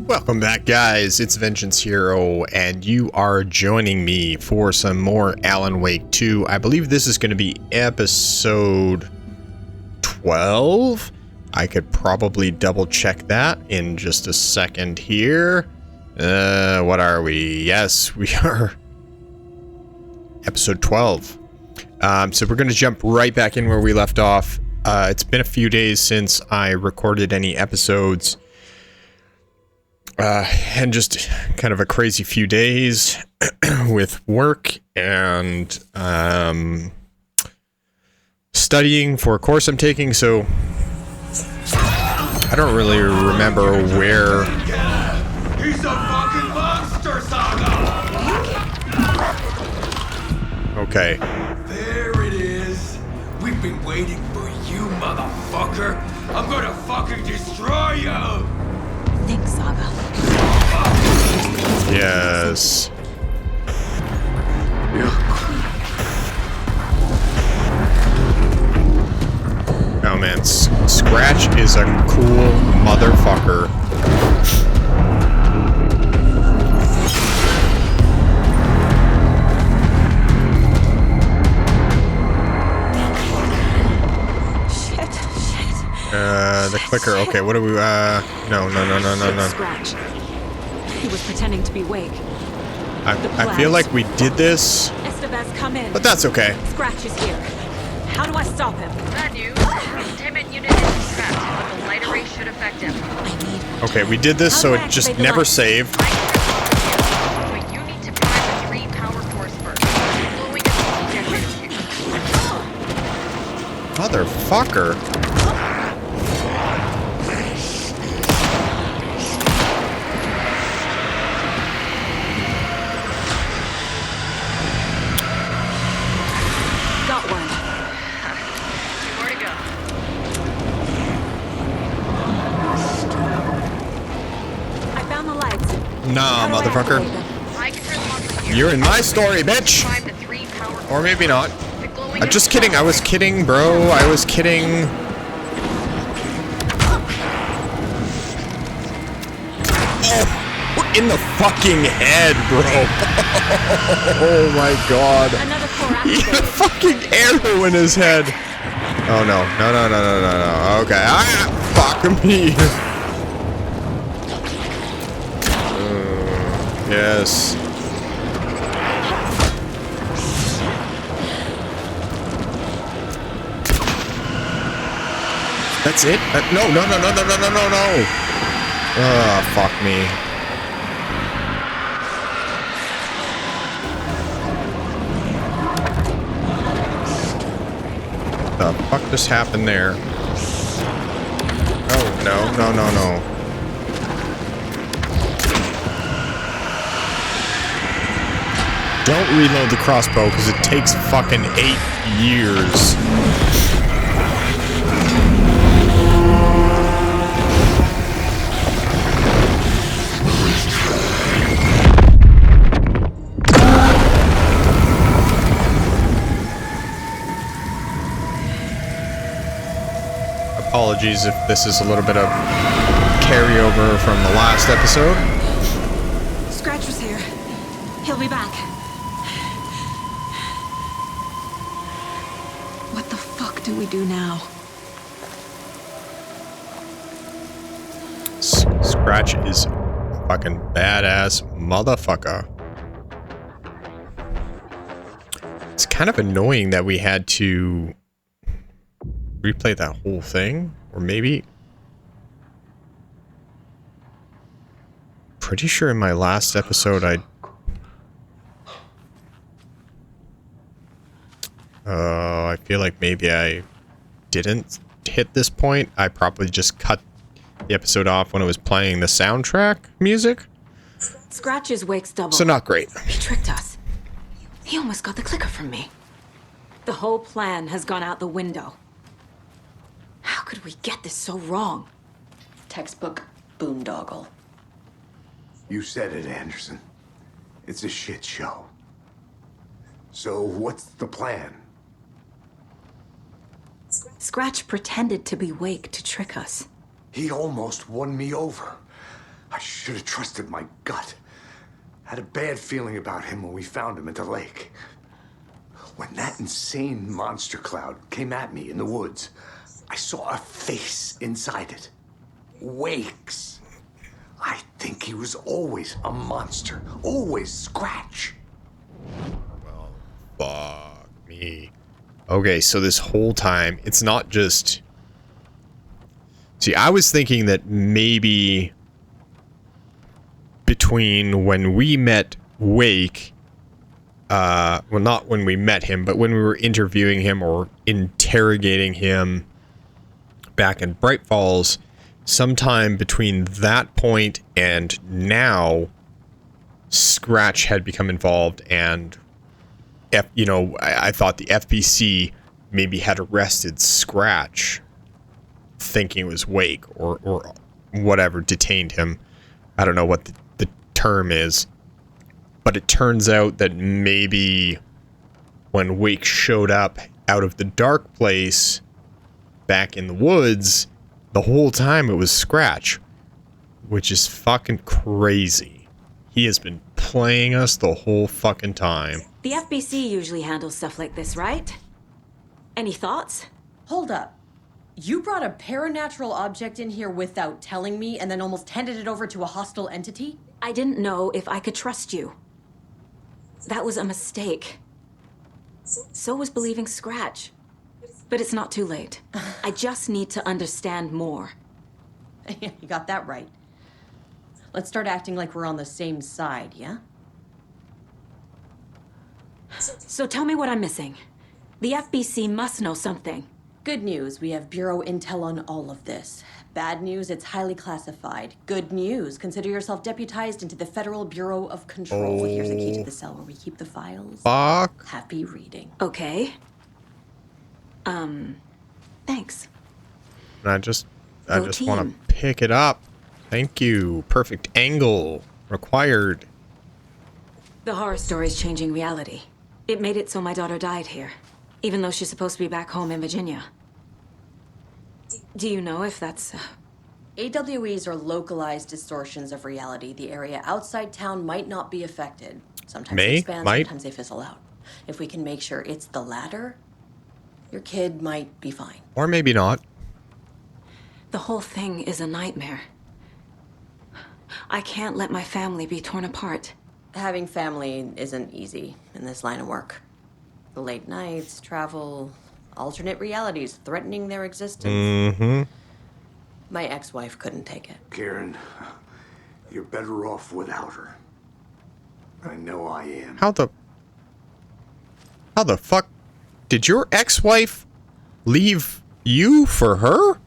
Welcome back, guys. It's Vengeance Hero, and you are joining me for some more Alan Wake 2. I believe this is going to be episode 12. I could probably double check that in just a second here. What are we? Yes, we are episode 12. So we're going to jump right back in where we left off. It's been a few days since I recorded any episodes. And just kind of a crazy few days with work and studying for a course I'm taking, so I don't really remember where. He's a fucking monster, Saga! Okay. There it is. We've been waiting for you, motherfucker. I'm gonna fucking destroy you! Thanks, Saga. Yes. Oh man, Scratch is a cool motherfucker. The clicker. Okay, what do we, no. Scratch. He was pretending to be Wake. I feel like we did this. Estevez, come in. But that's okay. Scratch is here. How do I stop him? Bad news. Containment unit is trapped, but the light array should affect him. Okay, we did this so it just never saved. But you need to prime the 3 power cores first. Blowing up the generators here. Motherfucker. Nah, motherfucker. You're in my story, bitch! Or maybe not. I'm just kidding, I was kidding, bro. I was kidding. Oh, in the fucking head, bro. Oh my god. He had a fucking arrow in his head. Oh no. No. Okay. Ah, fuck me. Yes. That's it? No. Oh, fuck me. The fuck just happened there? Oh, no. Don't reload the crossbow, because it takes fucking 8 years. Apologies if this is a little bit of carryover from the last episode. Scratch was here. He'll be back. What the fuck do we do now? Scratch is a fucking badass motherfucker. It's kind of annoying that we had to replay that whole thing, or maybe pretty sure in my last episode I feel like maybe I didn't hit this point. I probably just cut the episode off when it was playing the soundtrack music. Scratch is Wake's double. So not great. He tricked us. He almost got the clicker from me. The whole plan has gone out the window. How could we get this so wrong? Textbook boondoggle. You said it, Anderson. It's a shit show. So what's the plan? Scratch pretended to be Wake to trick us. He almost won me over. I should have trusted my gut. Had a bad feeling about him when we found him at the lake. When that insane monster cloud came at me in the woods, I saw a face inside it. Wake's. I think he was always a monster. Always Scratch. Well, fuck me. Okay, so this whole time, it's not just... See, I was thinking that maybe between when we met Wake, well, not when we met him, but when we were interviewing him or interrogating him back in Bright Falls, sometime between that point and now, Scratch had become involved, and I thought the FBC maybe had arrested Scratch, thinking it was Wake or whatever, detained him. I don't know what the term is, but it turns out that maybe when Wake showed up out of the dark place back in the woods, the whole time it was Scratch, which is fucking crazy. He has been playing us the whole fucking time. The FBC usually handles stuff like this, right? Any thoughts? Hold up. You brought a paranatural object in here without telling me and then almost handed it over to a hostile entity? I didn't know if I could trust you. That was a mistake. So was believing Scratch. But it's not too late. I just need to understand more. You got that right. Let's start acting like we're on the same side, yeah? So tell me what I'm missing. The FBC must know something. Good news, we have Bureau intel on all of this. Bad news, it's highly classified. Good news, consider yourself deputized into the Federal Bureau of Control. Here's the key to the cell where we keep the files. Fuck. Happy reading. Okay. Thanks. I just Go want team. to pick it up. Thank you. Perfect angle required. The horror story's changing reality. It made it so my daughter died here, even though she's supposed to be back home in Virginia. Do you know if that's... AWEs are localized distortions of reality. The area outside town might not be affected. Sometimes they expand, sometimes they fizzle out. If we can make sure it's the latter, your kid might be fine. Or maybe not. The whole thing is a nightmare. I can't let my family be torn apart. Having family isn't easy in this line of work. The late nights, travel, alternate realities threatening their existence. Mm-hmm. My ex-wife couldn't take it. Karen, you're better off without her. I know I am. How the fuck did your ex-wife leave you for her?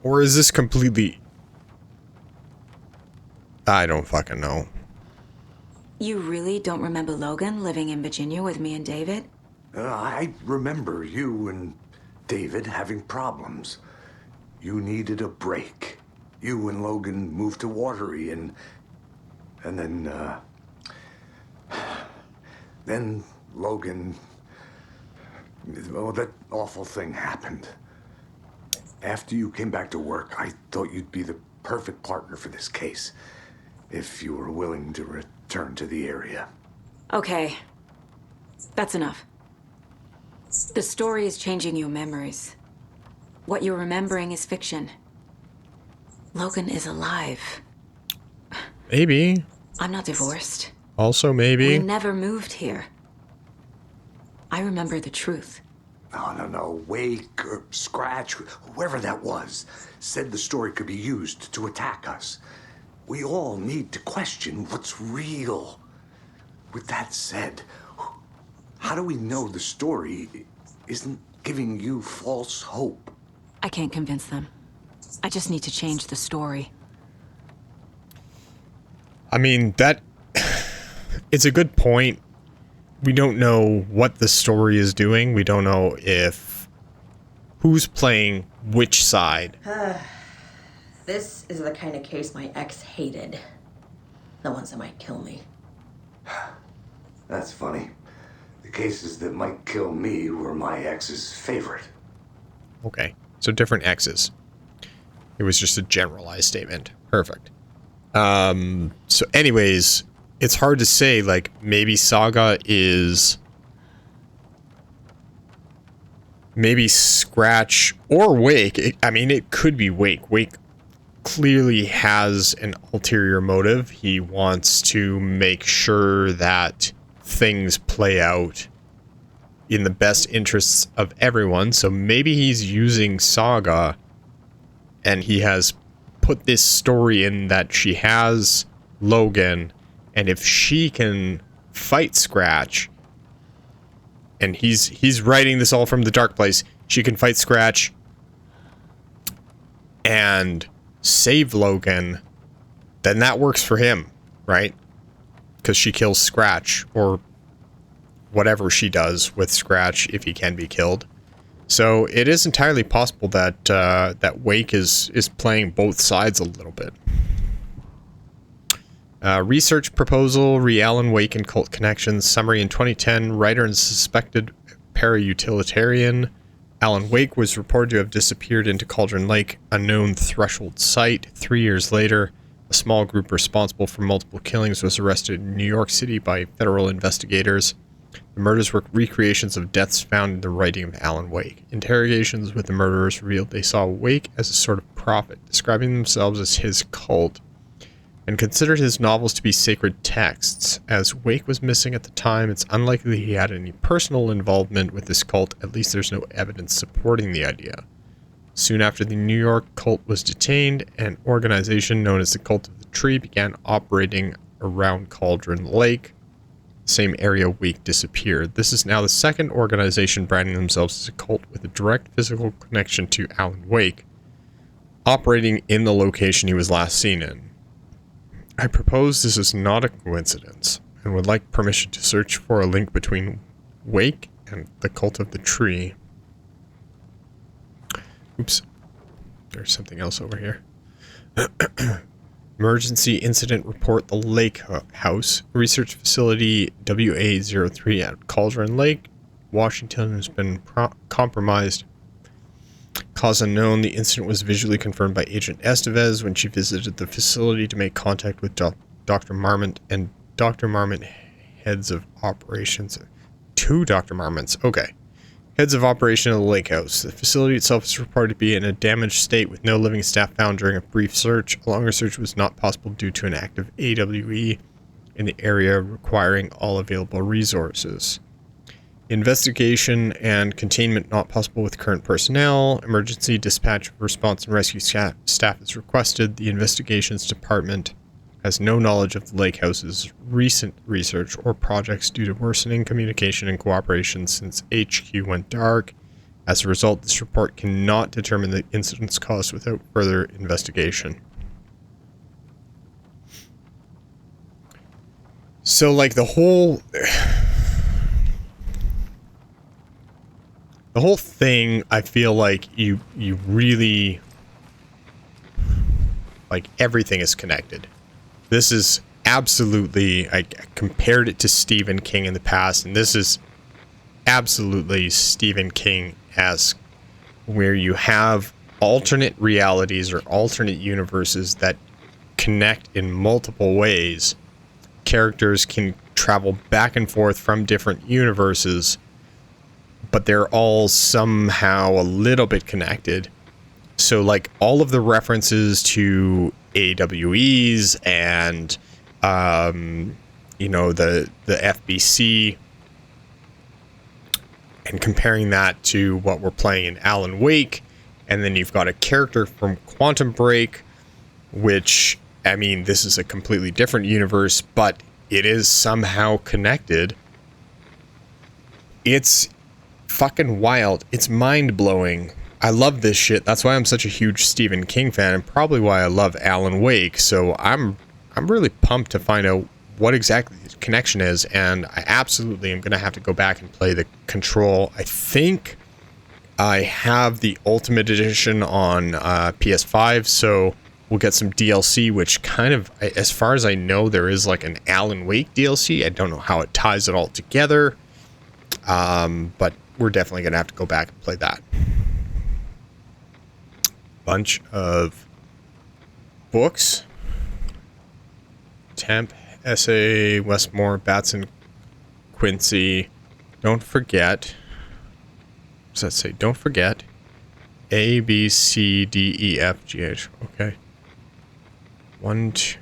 Or is this completely... I don't fucking know. You really don't remember Logan living in Virginia with me and David? I remember you and David having problems. You needed a break. You and Logan moved to Watery and then Logan, well, that awful thing happened. After you came back to work, I thought you'd be the perfect partner for this case, if you were willing to return to the area. Okay. That's enough. The story is changing your memories. What you're remembering is fiction. Logan is alive. Maybe. I'm not divorced. Also maybe. We never moved here. I remember the truth. No. Wake or Scratch, whoever that was, said the story could be used to attack us. We all need to question what's real. With that said, how do we know the story isn't giving you false hope? I can't convince them. I just need to change the story. I mean, that... it's a good point. We don't know what the story is doing. We don't know if... who's playing which side. This is the kind of case my ex hated. The ones that might kill me. That's funny. The cases that might kill me were my ex's favorite. Okay, so different X's. It was just a generalized statement. Perfect. So anyways, it's hard to say, like, maybe Saga is... Maybe Scratch or Wake. I mean, it could be Wake. Wake clearly has an ulterior motive. He wants to make sure that things play out in the best interests of everyone. So maybe he's using Saga, and he has put this story in that she has Logan, and if she can fight Scratch, and he's writing this all from the dark place, she can fight Scratch and save Logan, then that works for him, right? Because she kills Scratch, or whatever she does with Scratch if he can be killed. So it is entirely possible that that Wake is playing both sides a little bit. Research proposal, Alan Wake and cult connections. Summary: in 2010, writer and suspected para-utilitarian Alan Wake was reported to have disappeared into Cauldron Lake, a known threshold site. 3 years later, a small group responsible for multiple killings was arrested in New York City by federal investigators. The murders were recreations of deaths found in the writing of Alan Wake. Interrogations with the murderers revealed they saw Wake as a sort of prophet, describing themselves as his cult, and considered his novels to be sacred texts. As Wake was missing at the time, it's unlikely he had any personal involvement with this cult. At least there's no evidence supporting the idea. Soon after the New York cult was detained, an organization known as the Cult of the Tree began operating around Cauldron Lake, the same area Wake disappeared. This is now the second organization branding themselves as a cult with a direct physical connection to Alan Wake, operating in the location he was last seen in. I propose this is not a coincidence, and would like permission to search for a link between Wake and the Cult of the Tree. Oops. There's something else over here. Emergency incident report, the Lake House. Research facility WA03 at Cauldron Lake, Washington, has been compromised. Cause unknown. The incident was visually confirmed by Agent Estevez when she visited the facility to make contact with Dr. Marmont and Dr. Marmont, heads of operations. Two Dr. Marmonts. Okay. Heads of operation of the Lake House. The facility itself is reported to be in a damaged state with no living staff found during a brief search. A longer search was not possible due to an active AWE in the area, requiring all available resources. Investigation and containment not possible with current personnel. Emergency dispatch, response, and rescue staff is requested. The investigations department has no knowledge of the Lake House's recent research or projects due to worsening communication and cooperation since HQ went dark. As a result, this report cannot determine the incident's cause without further investigation. So, like, the whole thing, I feel like you really, like, everything is connected. This is absolutely, I compared it to Stephen King in the past, and this is absolutely Stephen King-esque, where you have alternate realities or alternate universes that connect in multiple ways. Characters can travel back and forth from different universes, but they're all somehow a little bit connected. So, like, all of the references to AWEs and, you know, the FBC, and comparing that to what we're playing in Alan Wake, and then you've got a character from Quantum Break, which, I mean, this is a completely different universe, but it is somehow connected. It's fucking wild. It's mind-blowing. I love this shit. That's why I'm such a huge Stephen King fan, and probably why I love Alan Wake. So I'm really pumped to find out what exactly the connection is, and I absolutely am going to have to go back and play the Control. I think I have the Ultimate Edition on PS5, so we'll get some DLC, which kind of, as far as I know, there is like an Alan Wake DLC. I don't know how it ties it all together, but we're definitely going to have to go back and play that. Bunch of books. Temp, Essay, Westmore, Batson, Quincy. Don't forget. What does that say? Don't forget. A, B, C, D, E, F, G, H. Okay. 1, 2.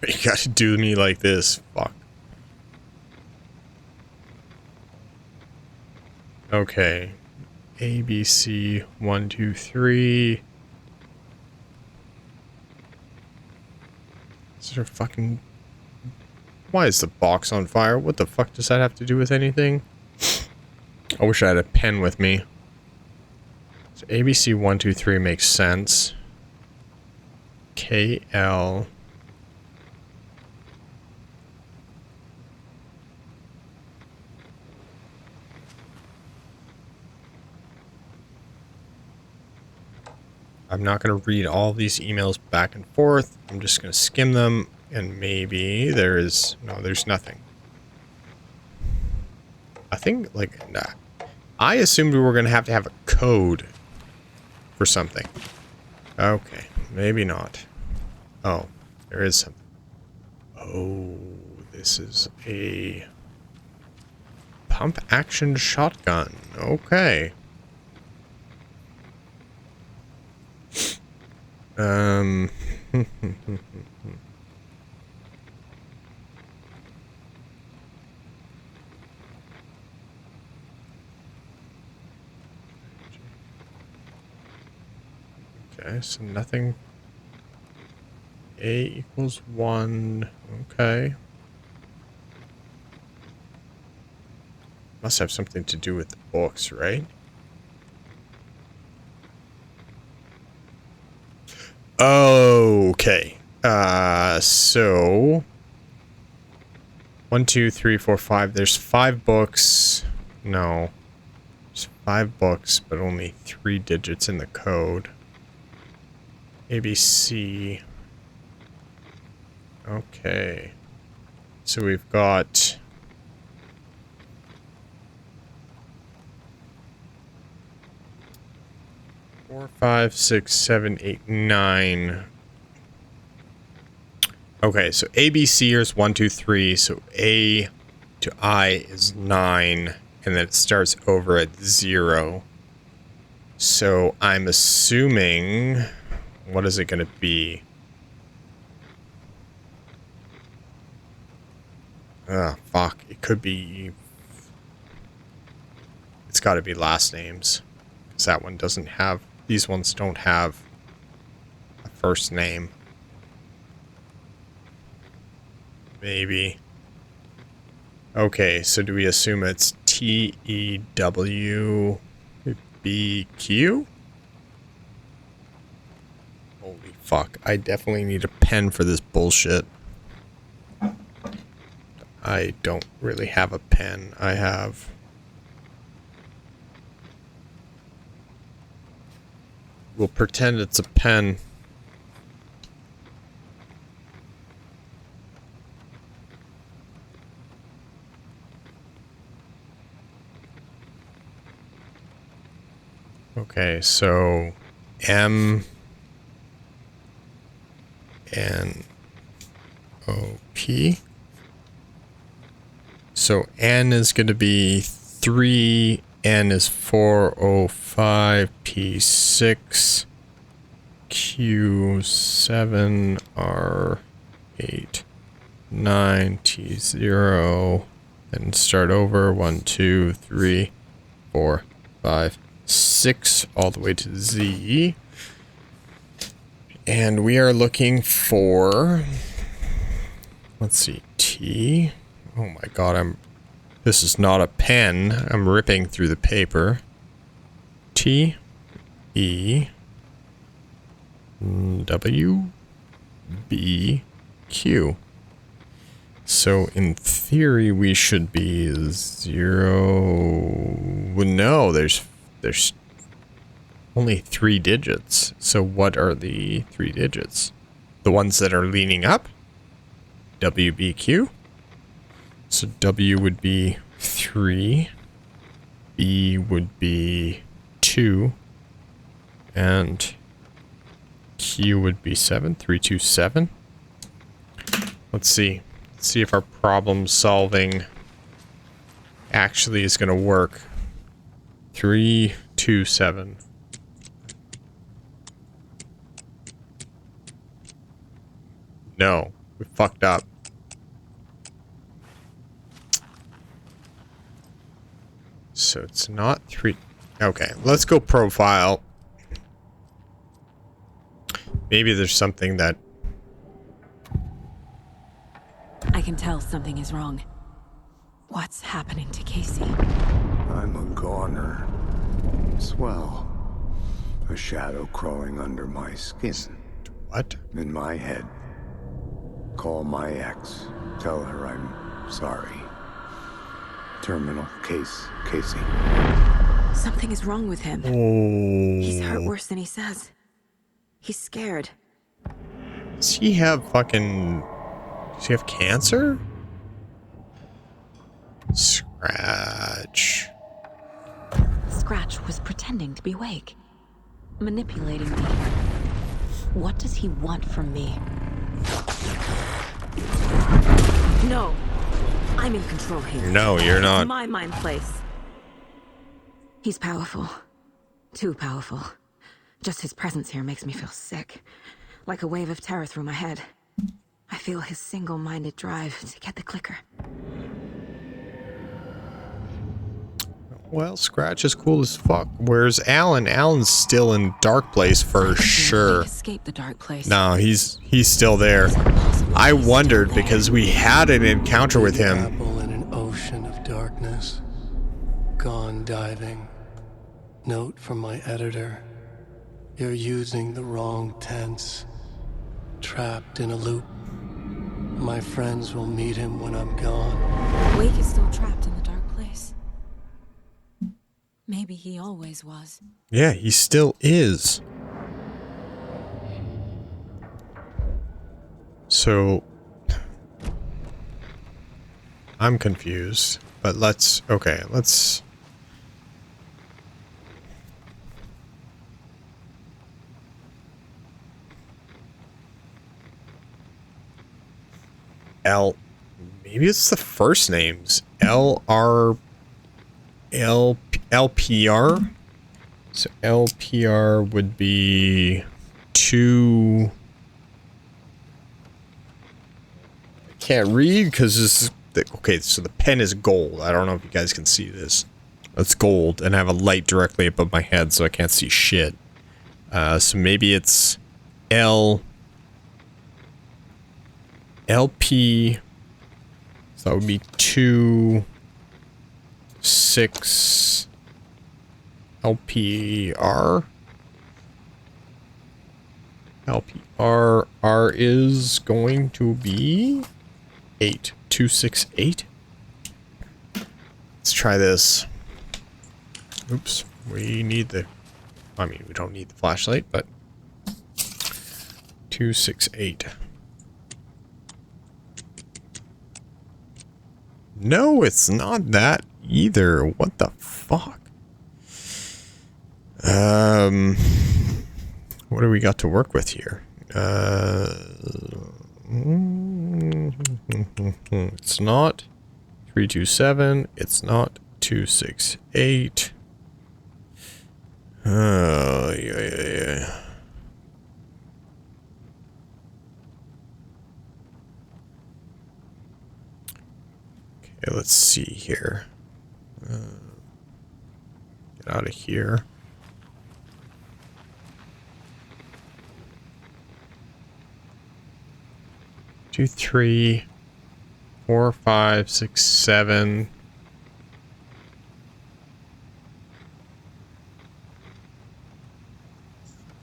You gotta do me like this. Fuck. Okay. A, B, C, 1, 2, 3. Is there fucking... Why is the box on fire? What the fuck does that have to do with anything? I wish I had a pen with me. So ABC 1, 2, 3 makes sense. KL. I'm not going to read all these emails back and forth. I'm just going to skim them, and maybe there is... No, there's nothing. I think, like, nah. I assumed we were going to have a code for something. Okay, maybe not. Oh, there is something. Oh, this is a pump-action shotgun. Okay. Okay, so nothing. A equals 1. Okay. Must have something to do with the books, right? Okay. So 1, 2, 3, 4, 5. There's 5 books. No. There's 5 books, but only 3 digits in the code. ABC. Okay. So we've got 4, 5, 6, 7, 8, 9. Okay, so ABC is 1, 2, 3. So A to I is 9, and then it starts over at 0. So I'm assuming, what is it going to be? Fuck. It could be... It's got to be last names. Because that one doesn't have... These ones don't have a first name. Maybe. Okay, so do we assume it's TEWBQ? Holy fuck. I definitely need a pen for this bullshit. I don't really have a pen. I have... We'll pretend it's a pen. Okay, so M N O P. So N is going to be 3, N is 405, P6, Q7, R8, 9, T0, then start over, 1, 2, 3, 4, 5, 6, all the way to Z. And we are looking for, let's see, T. Oh my god, this is not a pen. I'm ripping through the paper. T, E, W, B, Q. So in theory, we should be 0. No, there's only 3 digits. So what are the 3 digits? The ones that are leaning up? W, B, Q. So W would be 3. B would be 2. And Q would be 7. 3, 2, 7. Let's see. Let's see if our problem solving actually is going to work. 3, 2, 7. No, we fucked up. So it's not 3. Okay, let's go profile. Maybe there's something that... I can tell something is wrong. What's happening to Casey? I'm a goner. Swell. A shadow crawling under my skin. What? In my head. Call my ex. Tell her I'm sorry. Terminal case, Casey. Something is wrong with him. Oh. He's hurt worse than he says. He's scared. Does he have fucking... Does he have cancer? Scratch. Scratch was pretending to be awake. Manipulating me. What does he want from me? No. I'm in control here. No, you're not. It's my mind place. He's powerful. Too powerful. Just his presence here makes me feel sick. Like a wave of terror through my head. I feel his single-minded drive to get the clicker. Well, Scratch is cool as fuck. Where's Alan? Alan's still in Dark Place for sure. Escape the dark place. No, he's still there. I wondered because we had an encounter with him. Apple in an ocean of darkness. Gone diving. Note from my editor. You're using the wrong tense. Trapped in a loop. My friends will meet him when I'm gone. Wake is still trapped in the dark place. Maybe he always was. Yeah, he still is. So I'm confused, but let's L, maybe it's the first names. LPR. So LPR would be 2. I can't read because this is okay. So the pen is gold. I don't know if you guys can see this. It's gold and I have a light directly above my head, so I can't see shit. So maybe it's LP. So that would be 2, 6. LPR. LPR. R is going to be 8. 2, 6, 8. Let's try this. Oops. We need the... I mean, we don't need the flashlight, but... 2, 6, 8. No, it's not that either. What the fuck? What do we got to work with here? It's not 327. It's not 268. Yeah. Okay, let's see here. Get out of here. Two, 3, 4, 5, 6, 7.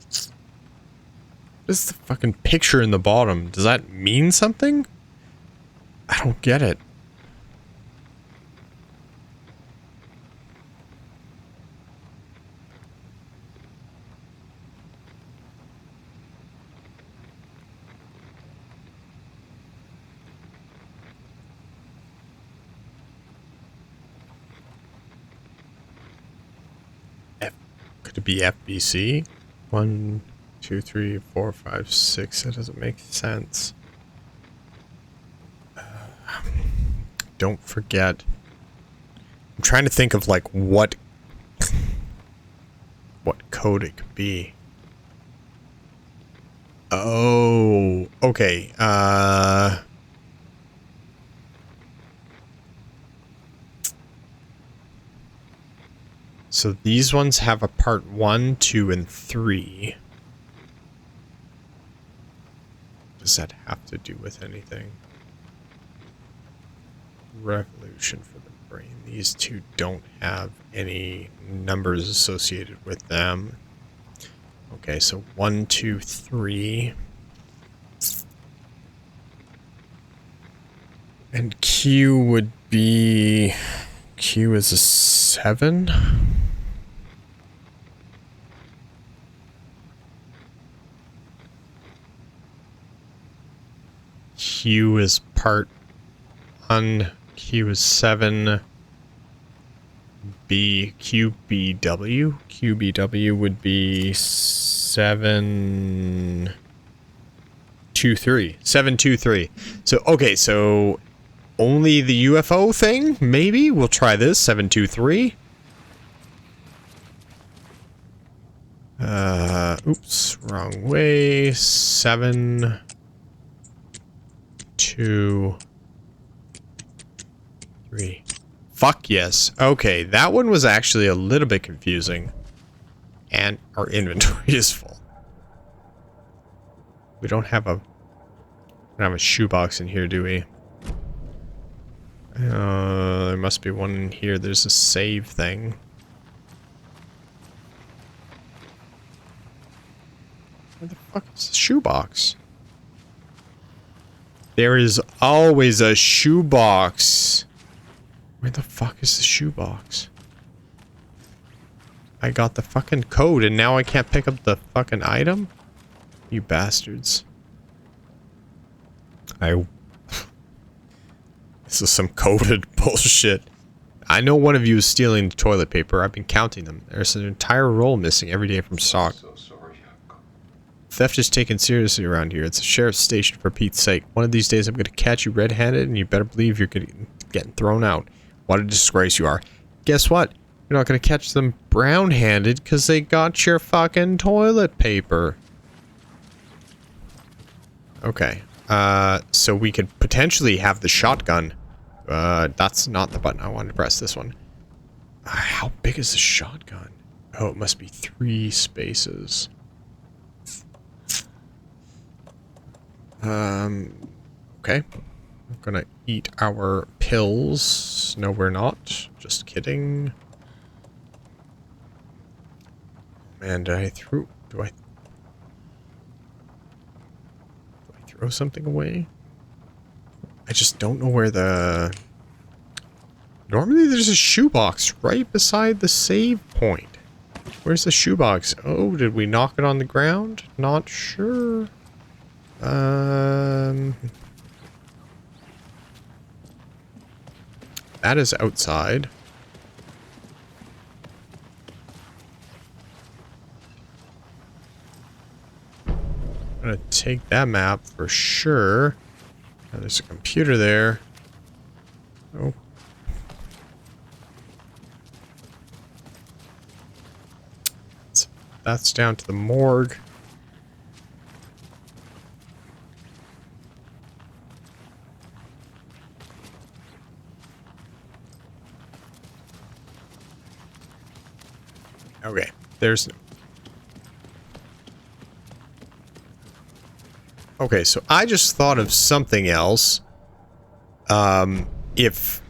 What is the fucking picture in the bottom? Does that mean something? I don't get it. Could it be FBC? 1, 2, 3, 4, 5, 6. That doesn't make sense. Don't forget. I'm trying to think of like what code it could be. Oh, okay. So these ones have a part 1, 2, and 3. Does that have to do with anything? Revolution for the brain. These two don't have any numbers associated with them. Okay, so 1, 2, 3. And Q would be... Q is a 7? Q is part 1. Q is 7. B, QBW. QBW would be 7, 2, 3. 7, 2, 3. So, okay, so only the UFO thing? Maybe? We'll try this. 7, 2, 3. Oops, wrong way. 7, 2, 3. Fuck yes. Okay, that one was actually a little bit confusing. And our inventory is full. We don't have a shoebox in here, do we? There must be one in here. There's a save thing. Where the fuck is the shoebox? There is always a shoebox. Where the fuck is the shoebox? I got the fucking code and now I can't pick up the fucking item? You bastards. This is some coded bullshit. I know one of you is stealing the toilet paper. I've been counting them. There's an entire roll missing every day from stock. So sorry. Theft is taken seriously around here. It's a sheriff's station for Pete's sake. One of these days I'm going to catch you red-handed and you better believe you're getting thrown out. What a disgrace you are. Guess what? You're not going to catch them brown-handed because they got your fucking toilet paper. Okay. So we could potentially have the shotgun. That's not the button I wanted to press. This one. How big is the shotgun? Oh, it must be 3 spaces. Okay. We're gonna eat our pills. No, we're not. Just kidding. Man, do I throw something away? I just don't know where the... Normally there's a shoebox right beside the save point. Where's the shoebox? Oh, did we knock it on the ground? Not sure. That is outside. I'm gonna take that map for sure. Now, there's a computer there. Oh. That's down to the morgue. Okay, there's... Okay, so I just thought of something else. If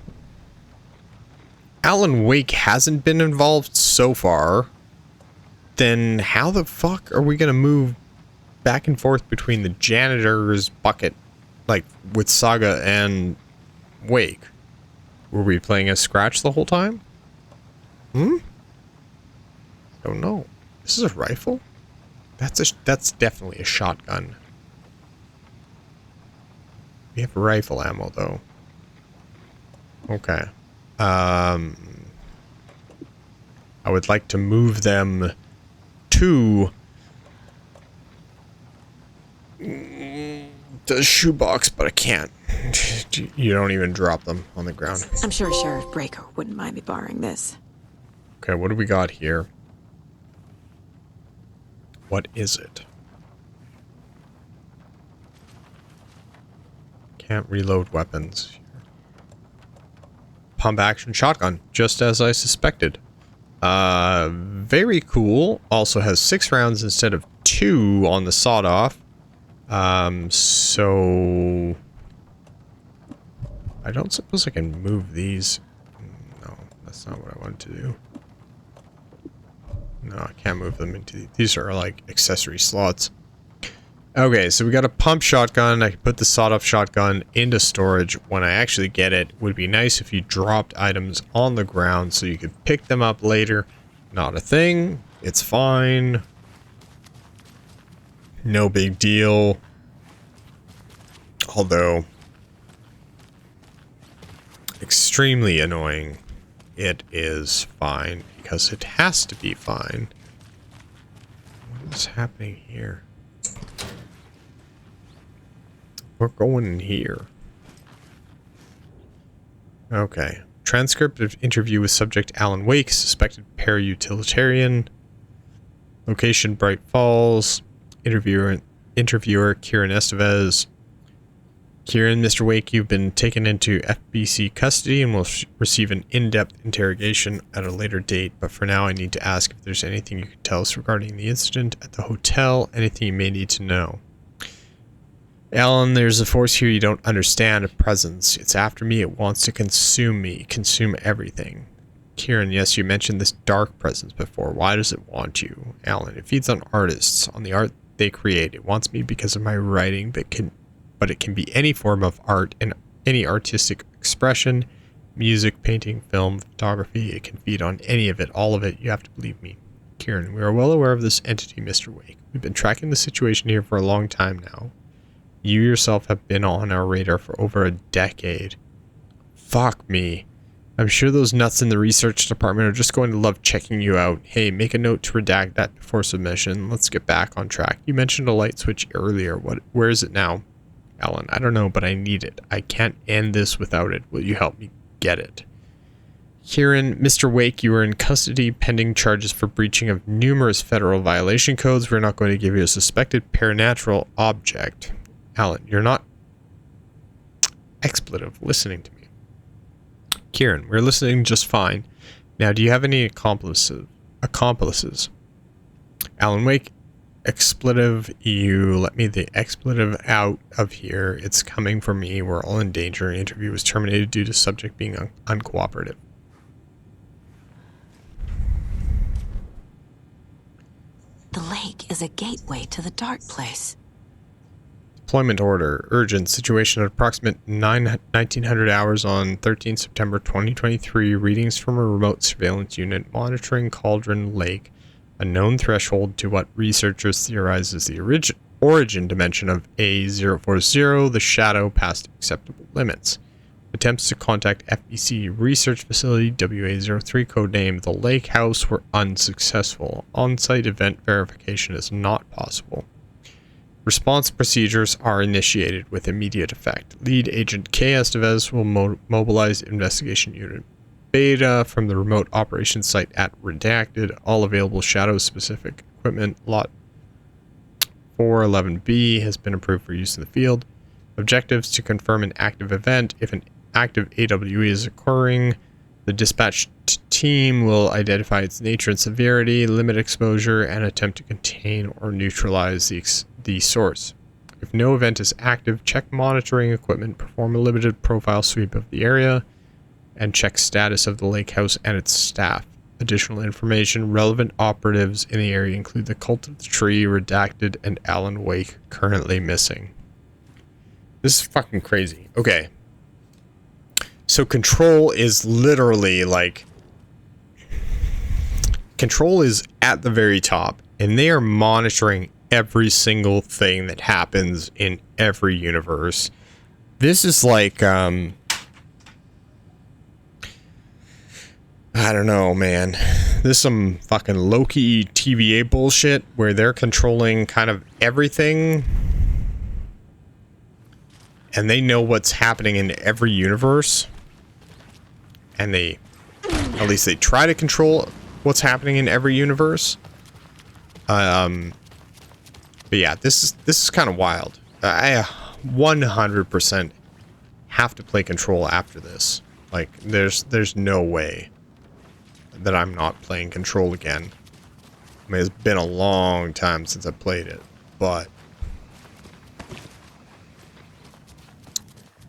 Alan Wake hasn't been involved so far, then how the fuck are we gonna move back and forth between the janitor's bucket, like, with Saga and Wake? Were we playing as Scratch the whole time? Don't know. This is a rifle? That's definitely a shotgun. We have rifle ammo, though. Okay. I would like to move them to the shoebox, but I can't. You don't even drop them on the ground. I'm sure Sheriff Breaker wouldn't mind me borrowing this. Okay, what do we got here? What is it? Can't reload weapons. Pump action shotgun, just as I suspected. Very cool. Also has 6 rounds instead of 2 on the sawed off. So I don't suppose I can move these. No, that's not what I wanted to do. No, I can't move them into these are like accessory slots. Okay, so we got a pump shotgun. I can put the sawed-off shotgun into storage when I actually get it. Would be nice if you dropped items on the ground so you could pick them up later. Not a thing. It's fine. No big deal. Although extremely annoying. It is fine because it has to be fine. What is happening here? We're going in here. Okay. Transcript of interview with subject Alan Wake, suspected para-utilitarian. Location Bright Falls. Interviewer Kieran Estevez. Kieran, Mr. Wake, you've been taken into FBC custody and will receive an in-depth interrogation at a later date, but for now I need to ask if there's anything you could tell us regarding the incident at the hotel, anything you may need to know. Alan, there's a force here you don't understand, a presence. It's after me, it wants to consume me, consume everything. Kieran, yes, you mentioned this dark presence before. Why does it want you? Alan, it feeds on artists, on the art they create. It wants me because of my writing, but it can be any form of art and any artistic expression, music, painting, film, photography. It can feed on any of it, all of it. You have to believe me. Kieran, we are well aware of this entity, Mr. Wake. We've been tracking the situation here for a long time now. You yourself have been on our radar for over a decade. Fuck me. I'm sure those nuts in the research department are just going to love checking you out. Hey, make a note to redact that before submission. Let's get back on track. You mentioned a light switch earlier. Where is it now? Alan, I don't know, but I need it. I can't end this without it. Will you help me get it? Kieran, Mr. Wake, you are in custody pending charges for breaching of numerous federal violation codes. We're not going to give you a suspected paranatural object. Alan, you're not expletive listening to me. Kieran, we're listening just fine. Now, do you have any accomplices? Alan Wake, expletive, you let me the expletive out of here. It's coming from me. We're all in danger. An interview was terminated due to subject being uncooperative. The lake is a gateway to the dark place. Deployment order. Urgent. Situation at approximate 1900 hours on 13 September 2023. Readings from a remote surveillance unit monitoring Cauldron Lake. A known threshold to what researchers theorize is the origin dimension of A040, the shadow past acceptable limits. Attempts to contact FBC research facility WA03 codename The Lake House were unsuccessful. On-site event verification is not possible. Response procedures are initiated with immediate effect. Lead Agent K. Estevez will mobilize investigation unit Beta from the remote operations site at Redacted. All available shadow-specific equipment. Lot 411B has been approved for use in the field. Objectives to confirm an active event. If an active AWE is occurring, the dispatched team will identify its nature and severity, limit exposure, and attempt to contain or neutralize the source. If no event is active, check monitoring equipment, perform a limited profile sweep of the area, and check status of the lake house and its staff. Additional information. Relevant operatives in the area include the Cult of the Tree, Redacted, and Alan Wake, currently missing. This is fucking crazy. Okay. So Control is literally like... Control is at the very top, and they are monitoring every single thing that happens in every universe. This is like, I don't know, man. This is some fucking Loki TVA bullshit where they're controlling kind of everything. And they know what's happening in every universe. And they, at least they try to control what's happening in every universe. But yeah, this is kind of wild. I 100% have to play Control after this. Like, there's no way that I'm not playing Control again. I mean, it's been a long time since I played it, but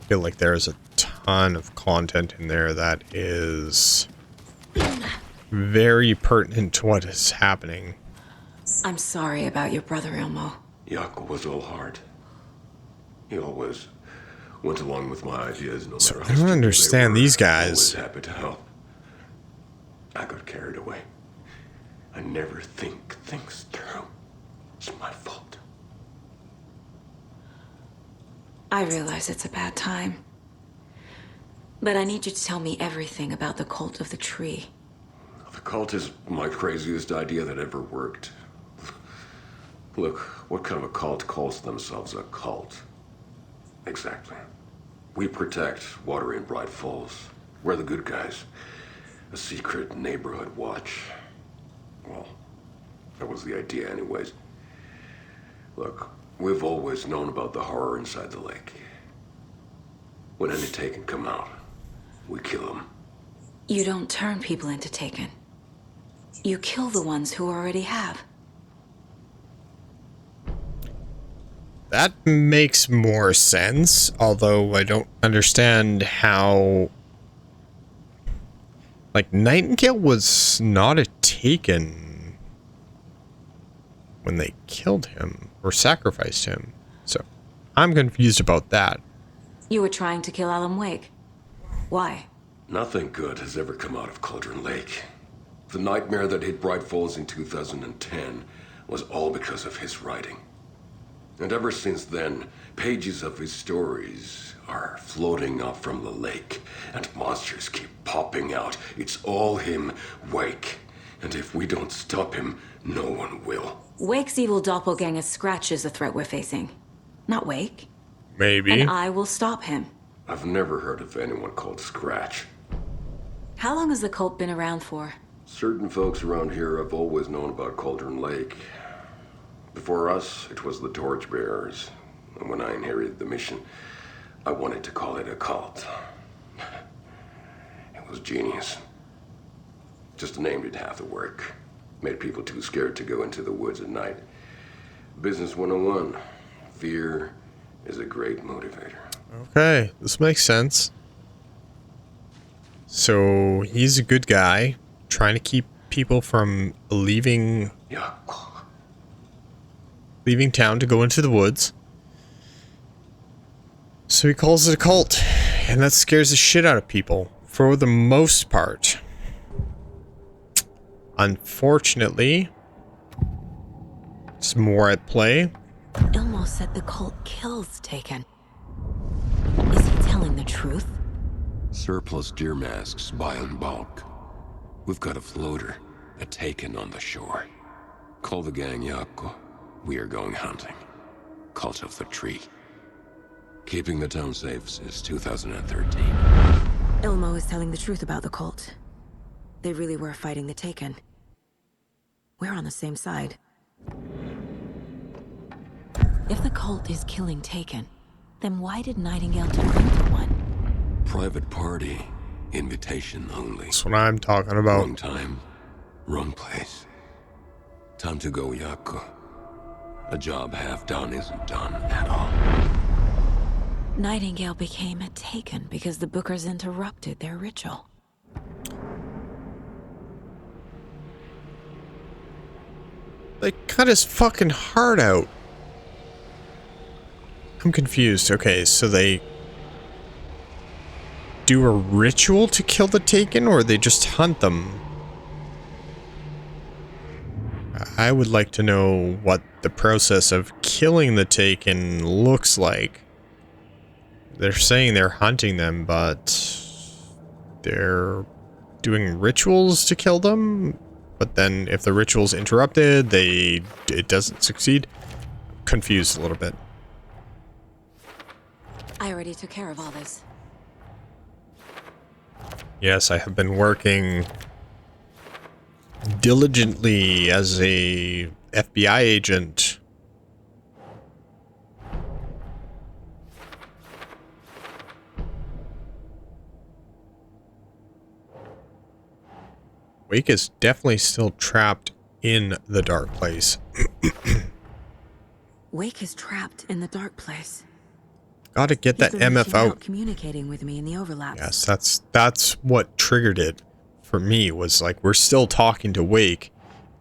I feel like there's a ton of content in there that is very pertinent to what is happening. I'm sorry about your brother, Ilmo. Jaakko was all heart. He always went along with my ideas, no matter how I don't understand these guys. Always happy to help. I got carried away. I never think things through. It's my fault. I realize it's a bad time. But I need you to tell me everything about the cult of the tree. The cult is my craziest idea that ever worked. Look, what kind of a cult calls themselves a cult? Exactly. We protect water in Bright Falls. We're the good guys. A secret neighborhood watch. Well, that was the idea anyways. Look, we've always known about the horror inside the lake. When any Taken come out, we kill them. You don't turn people into Taken. You kill the ones who already have. That makes more sense, although I don't understand how... Like, Nightingale was not a Taken when they killed him or sacrificed him. So, I'm confused about that. You were trying to kill Alan Wake. Why? Nothing good has ever come out of Cauldron Lake. The nightmare that hit Bright Falls in 2010 was all because of his writing. And ever since then, pages of his stories are floating up from the lake, and monsters keep popping out. It's all him, Wake. And if we don't stop him, no one will. Wake's evil doppelganger Scratch is the threat we're facing. Not Wake. Maybe. And I will stop him. I've never heard of anyone called Scratch. How long has the cult been around for? Certain folks around here have always known about Cauldron Lake. Before us, it was the Torchbearers. And when I inherited the mission, I wanted to call it a cult. It was genius. Just the name did half the work. Made people too scared to go into the woods at night. Business 101. Fear is a great motivator. Okay, this makes sense. So, he's a good guy, trying to keep people from leaving town to go into the woods. So he calls it a cult, and that scares the shit out of people, for the most part. Unfortunately, there's more at play. Ilmo said the cult kills Taken. Is he telling the truth? Surplus deer masks buy in bulk. We've got a floater, a Taken on the shore. Call the gang Jaakko. We are going hunting. Cult of the Tree. Keeping the town safe since 2013. Ilmo is telling the truth about the cult. They really were fighting the Taken. We're on the same side. If the cult is killing Taken, then why did Nightingale turn into one? Private party. Invitation only. That's what I'm talking about. Wrong time. Wrong place. Time to go, Jaakko. A job half done isn't done at all. Nightingale became a Taken because the Bookers interrupted their ritual. They cut his fucking heart out. I'm confused. Okay, so they do a ritual to kill the Taken, or they just hunt them? I would like to know what the process of killing the Taken looks like. They're saying they're hunting them, but they're doing rituals to kill them? but then if the ritual's interrupted, it doesn't succeed. Confused a little bit. I already took care of all this. Yes, I have been working diligently as a FBI agent. Wake is definitely still trapped in the dark place. Wake is trapped in the dark place. Gotta get that He's been MF reaching out. communicating with me in the overlaps. Yes, that's what triggered it for me, was like, we're still talking to Wake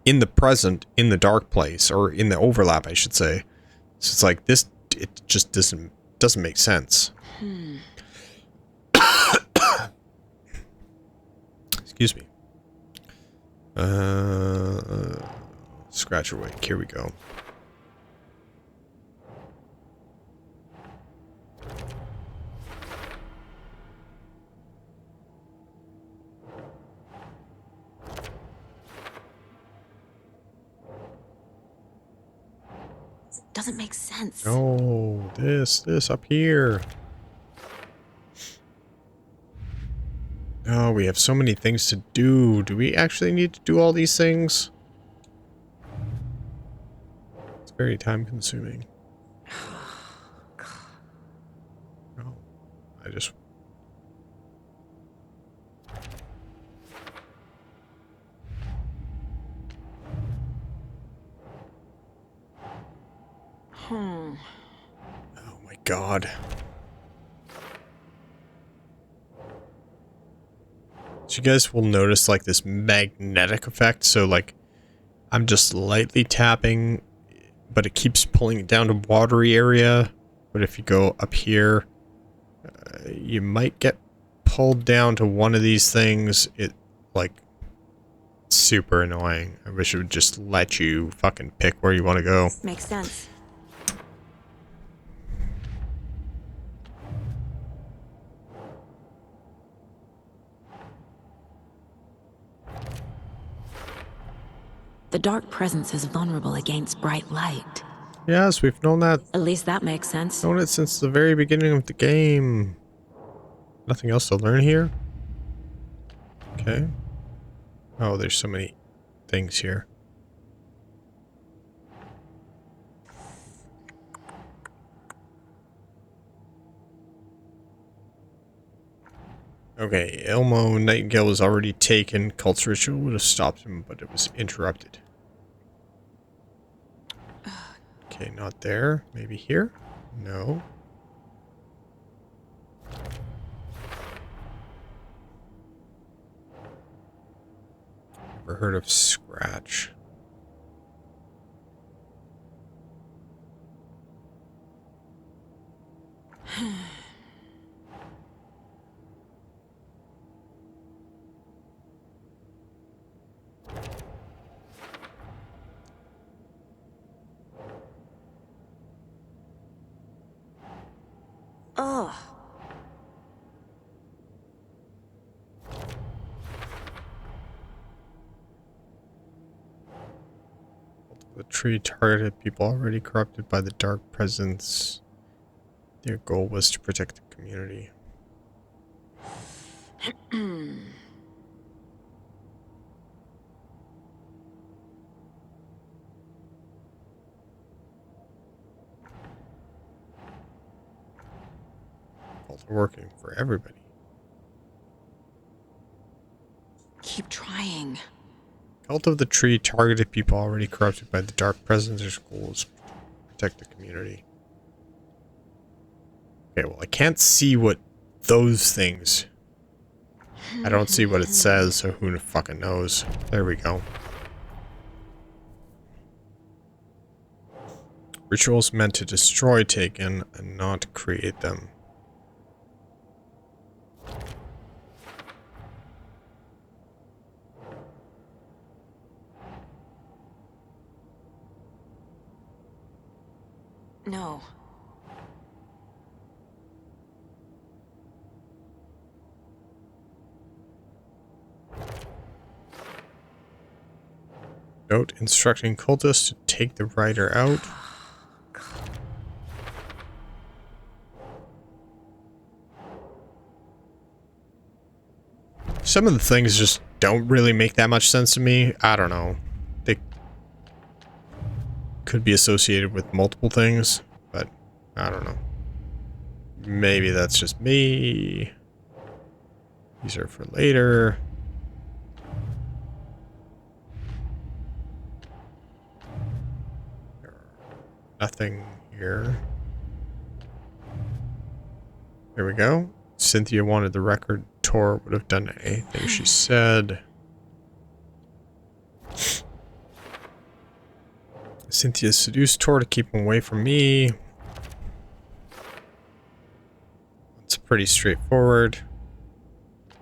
in the present, in the dark place, or in the overlap, I should say. So it's like, this, it just doesn't make sense. Excuse me. Scratch Wake, here we go. Doesn't make sense. Oh, this up here. Oh, we have so many things to do. Do we actually need to do all these things? It's very time consuming. Oh, I just... Oh my god. So you guys will notice like this magnetic effect. So like I'm just lightly tapping, but it keeps pulling it down to watery area. But if you go up here, you might get pulled down to one of these things. It like super annoying. I wish it would just let you fucking pick where you want to go. Makes sense. The dark presence is vulnerable against bright light. Yes, we've known that. At least that makes sense. Known it since the very beginning of the game. Nothing else to learn here? Okay. Oh, there's so many things here. Okay, Elmo Nightingale was already taken. Cult's ritual would have stopped him, but it was interrupted. Okay, not there. Maybe here? No. Never heard of Scratch. Ugh. The tree targeted people already corrupted by the dark presence. Their goal was to protect the community. Working for everybody. Keep trying. Cult of the Tree targeted people already corrupted by the dark presence. Their goal is to protect the community. Okay, well, I can't see what those things... I don't see what it says, so who fucking knows. There we go. Rituals meant to destroy Taken and not create them. No. Note instructing cultists to take the rider out. Some of the things just don't really make that much sense to me. I don't know. They could be associated with multiple things, but I don't know. Maybe that's just me. These are for later. Nothing here. There we go. Cynthia wanted the record. Tor would have done anything she said. Cynthia seduced Tor to keep him away from me. It's pretty straightforward. I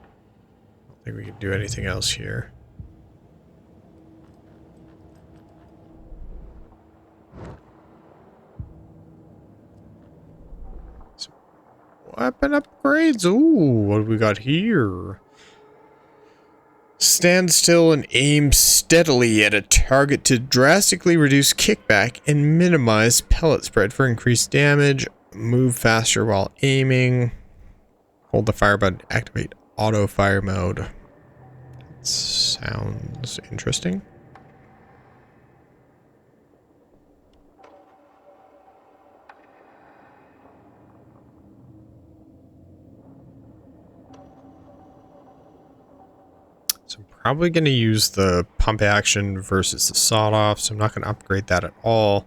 don't think we can do anything else here. Weapon upgrades. Ooh, what do we got here? Stand still and aim steadily at a target to drastically reduce kickback and minimize pellet spread for increased damage. Move faster while aiming. Hold the fire button to activate auto fire mode. That sounds interesting. Probably going to use the pump action versus the sawed-off, so I'm not going to upgrade that at all.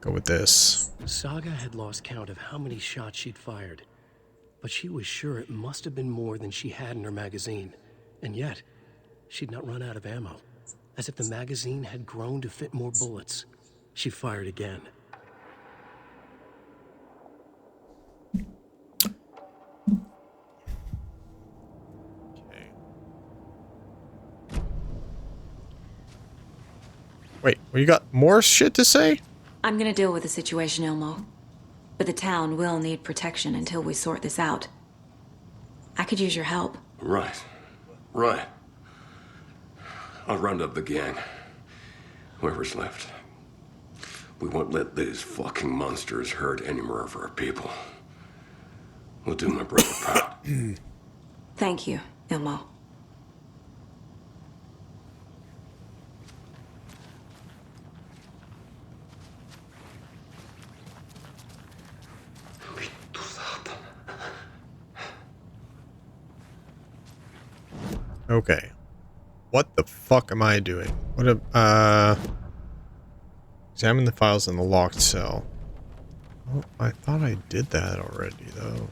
Go with this. Saga had lost count of how many shots she'd fired, but she was sure it must have been more than she had in her magazine. And yet, she'd not run out of ammo. As if the magazine had grown to fit more bullets. She fired again. Wait, well, you got more shit to say? I'm gonna deal with the situation, Ilmo. But the town will need protection until we sort this out. I could use your help. Right. Right. I'll round up the gang. Whoever's left. We won't let these fucking monsters hurt any more of our people. We'll do my brother proud. Thank you, Ilmo. Okay. What the fuck am I doing? What examine the files in the locked cell. Oh, I thought I did that already, though.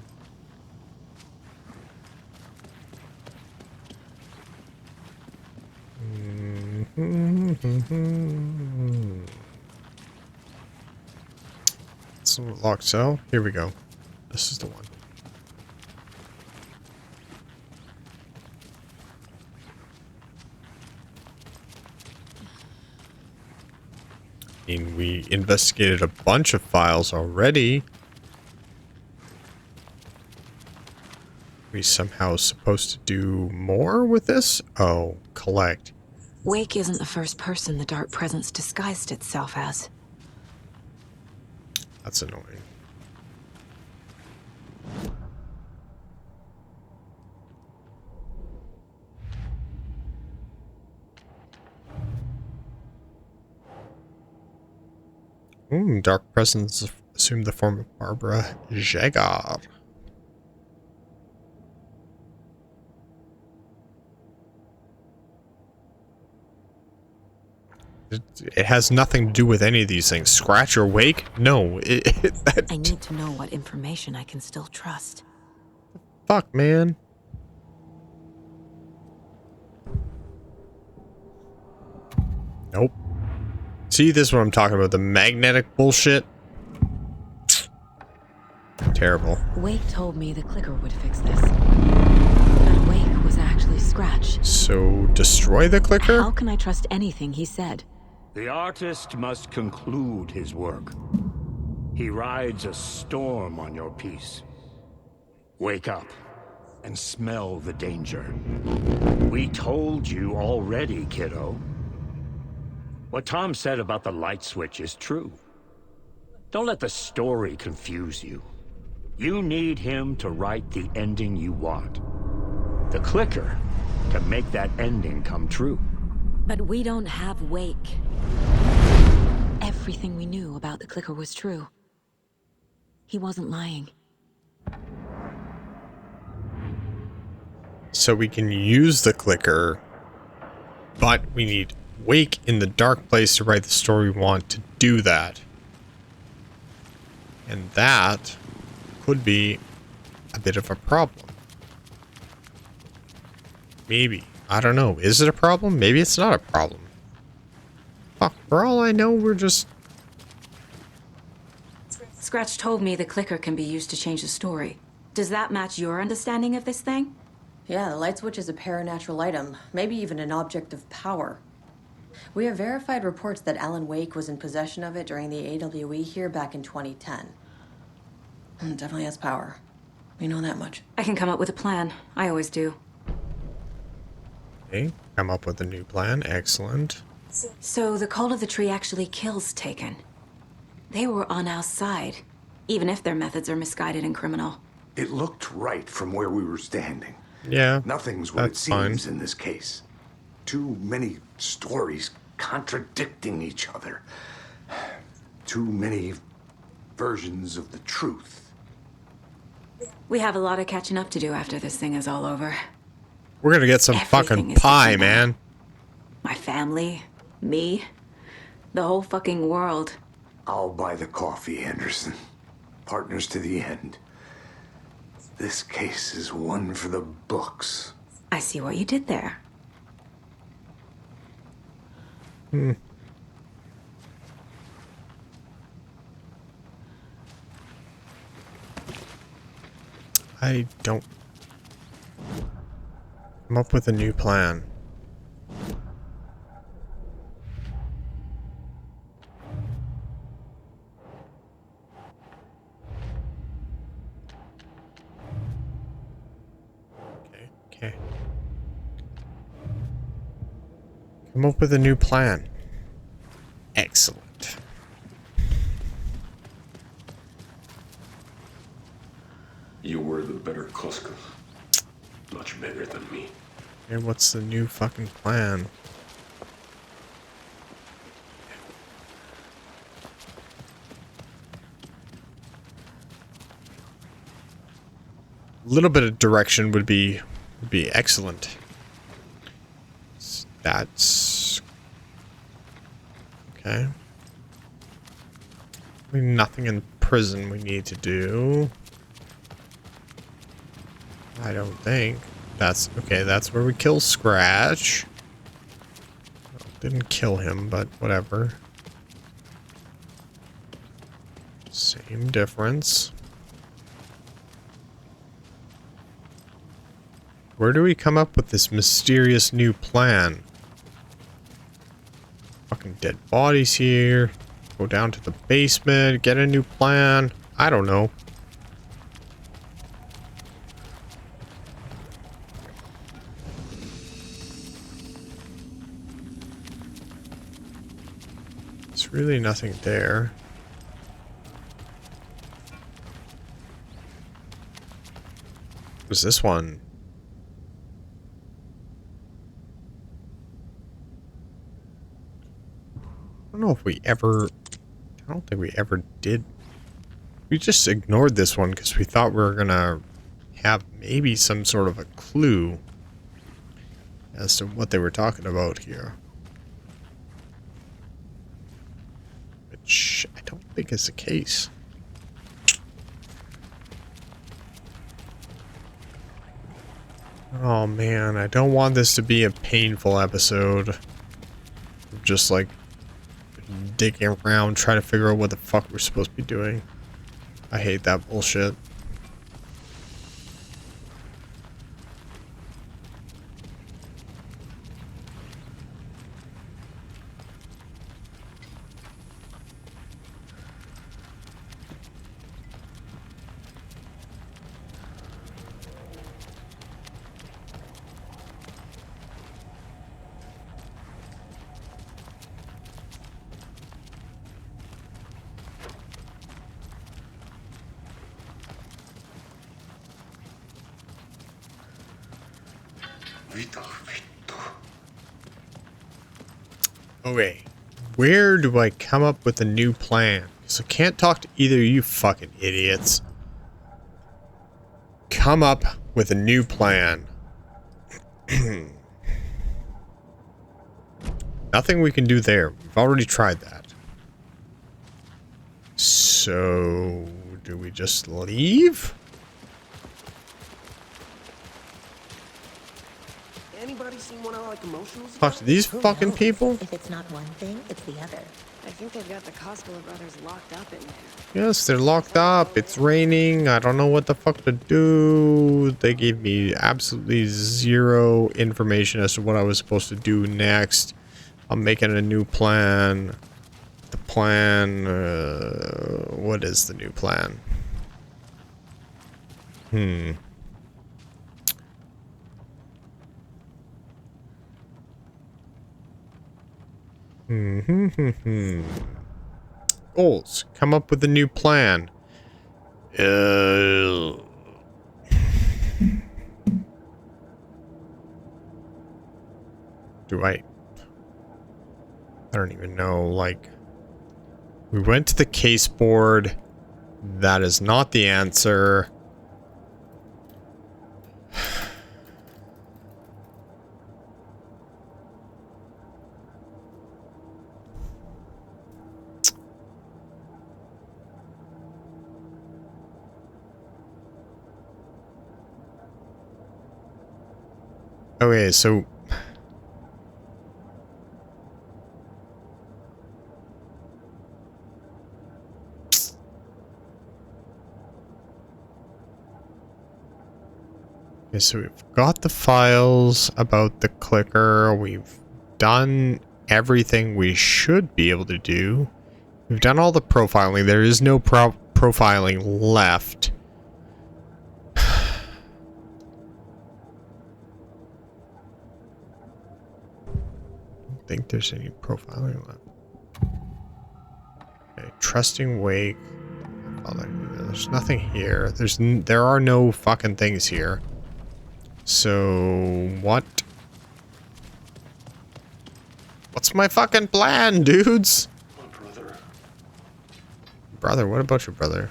So locked cell. Here we go. This is the one. I mean, we investigated a bunch of files already. We somehow supposed to do more with this? Oh, collect. Wake isn't the first person the dark presence disguised itself as. That's annoying. Dark presence assumed the form of Barbara Jagar. It has nothing to do with any of these things. Scratch or Wake? No. I need to know what information I can still trust. Fuck, man. Nope. See, this is what I'm talking about. The magnetic bullshit. Terrible. Wake told me the clicker would fix this. But Wake was actually Scratch. So, destroy the clicker? How can I trust anything he said? The artist must conclude his work. He rides a storm on your piece. Wake up and smell the danger. We told you already, kiddo. What Tom said about the light switch is true. Don't let the story confuse you. You need him to write the ending you want. The clicker can make that ending come true. But we don't have Wake. Everything we knew about the clicker was true. He wasn't lying. So we can use the clicker, but we need Wake in the dark place to write the story we want to do that. And that could be a bit of a problem. Maybe. I don't know. Is it a problem? Maybe it's not a problem. Fuck, for all I know, we're just... Scratch told me the clicker can be used to change the story. Does that match your understanding of this thing? Yeah, the light switch is a paranatural item, maybe even an object of power. We have verified reports that Alan Wake was in possession of it during the AWE here back in 2010. It definitely has power. We know that much. I can come up with a plan. I always do. Okay, come up with a new plan. Excellent. So the Cult of the Tree actually kills Taken. They were on our side, even if their methods are misguided and criminal. It looked right from where we were standing. Yeah, Nothing's what it that's fine. seems in this case. Too many stories contradicting each other. Too many versions of the truth. We have a lot of catching up to do after this thing is all over. We're gonna get some Everything fucking is pie, different now. man. My family, me, the whole fucking world. I'll buy the coffee, Anderson. Partners to the end. This case is one for the books. I see what you did there. I don't... Come up with a new plan. Okay. Come up with a new plan. Excellent. You were the better Koskela. Much better than me. And what's the new fucking plan? A little bit of direction would be excellent. That's okay. Nothing in prison we need to do. I don't think. That's okay, that's where we kill Scratch. Didn't kill him, but whatever. Same difference. Where do we come up with this mysterious new plan? Fucking dead bodies here. Go down to the basement, get a new plan. I don't know. There's really nothing there. Was this one? I don't know if we ever... I don't think we ever did. We just ignored this one because we thought we were gonna have maybe some sort of a clue as to what they were talking about here. Which I don't think is the case. Oh man, I don't want this to be a painful episode. Just like digging around trying to figure out what the fuck we're supposed to be doing. I hate that bullshit. Okay, where do I come up with a new plan? So I can't talk to either of you fucking idiots. Come up with a new plan. Nothing we can do there. We've already tried that. So, do we just leave? Anybody seen one I like emotionals? Talk to these fucking people? If it's not one thing, it's the other. I think they've got the Koskela brothers locked up in there. Yes, they're locked up. It's raining. I don't know what the fuck to do. They gave me absolutely zero information as to what I was supposed to do next. I'm making a new plan. The plan... what is the new plan? Goals. Come up with a new plan. Do I don't even know, like... We went to the case board. That is not the answer. Okay, so... Okay, so we've got the files about the clicker. We've done everything we should be able to do. We've done all the profiling. There is no profiling left. I don't think there's any profiling left. Okay, trusting wake. There's nothing here. There are no fucking things here. So, what? What's my fucking plan, dudes? My brother. Brother, what about your brother?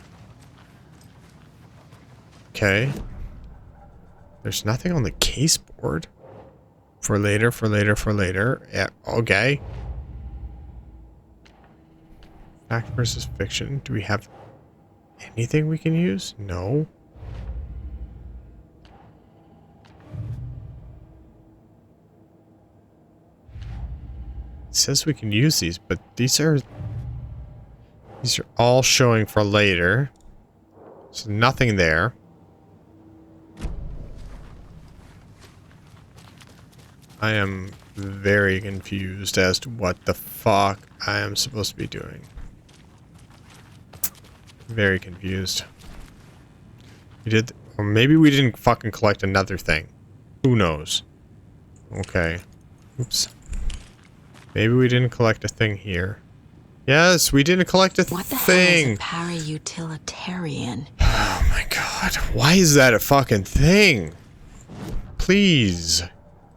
Okay. There's nothing on the case board. For later, for later, for later. Yeah, okay. Fact versus fiction. Do we have anything we can use? No. It says we can use these, but these are all showing for later. So nothing there. I am very confused as to what the fuck I am supposed to be doing. Very confused. We did, or maybe we didn't fucking collect another thing. Who knows? Okay. Oops. Maybe we didn't collect a thing here. Yes, we didn't collect a thing. What the hell is a para-utilitarian? Oh my god. Why is that a fucking thing? Please.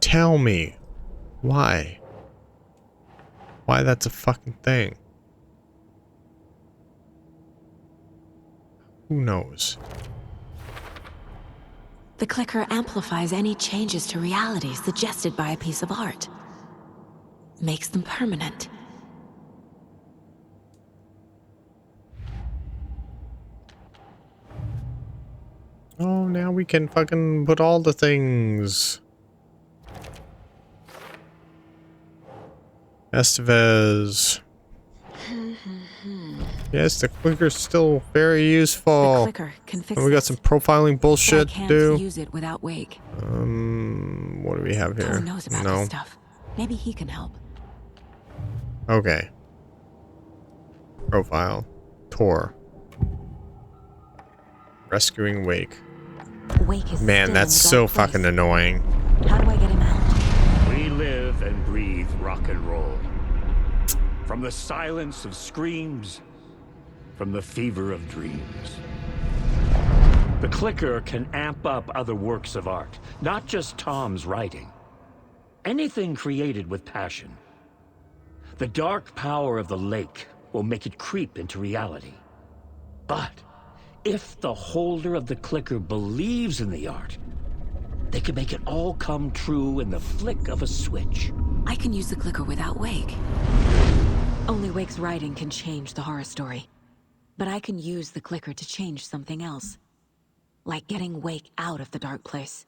Tell me. Why? Why that's a fucking thing? Who knows? The clicker amplifies any changes to reality suggested by a piece of art. Makes them permanent. Oh, now we can fucking put all the things. Estevez. Yes, the clicker's still very useful. The clicker can fix and we got some profiling bullshit I can't to do. use it without Wake. What do we have here? Cole knows about this stuff. Maybe he can help. Okay. Profile. Tor. Rescuing Wake. Wake is Man, that's so fucking annoying. How do I get him out? We live and breathe rock and roll. From the silence of screams, from the fever of dreams. The clicker can amp up other works of art, not just Tom's writing. anything created with passion. The dark power of the lake will make it creep into reality. But if the holder of the clicker believes in the art, they can make it all come true in the flick of a switch. I can use the clicker without Wake. Only Wake's writing can change the horror story. But I can use the clicker to change something else. Like getting Wake out of the dark place.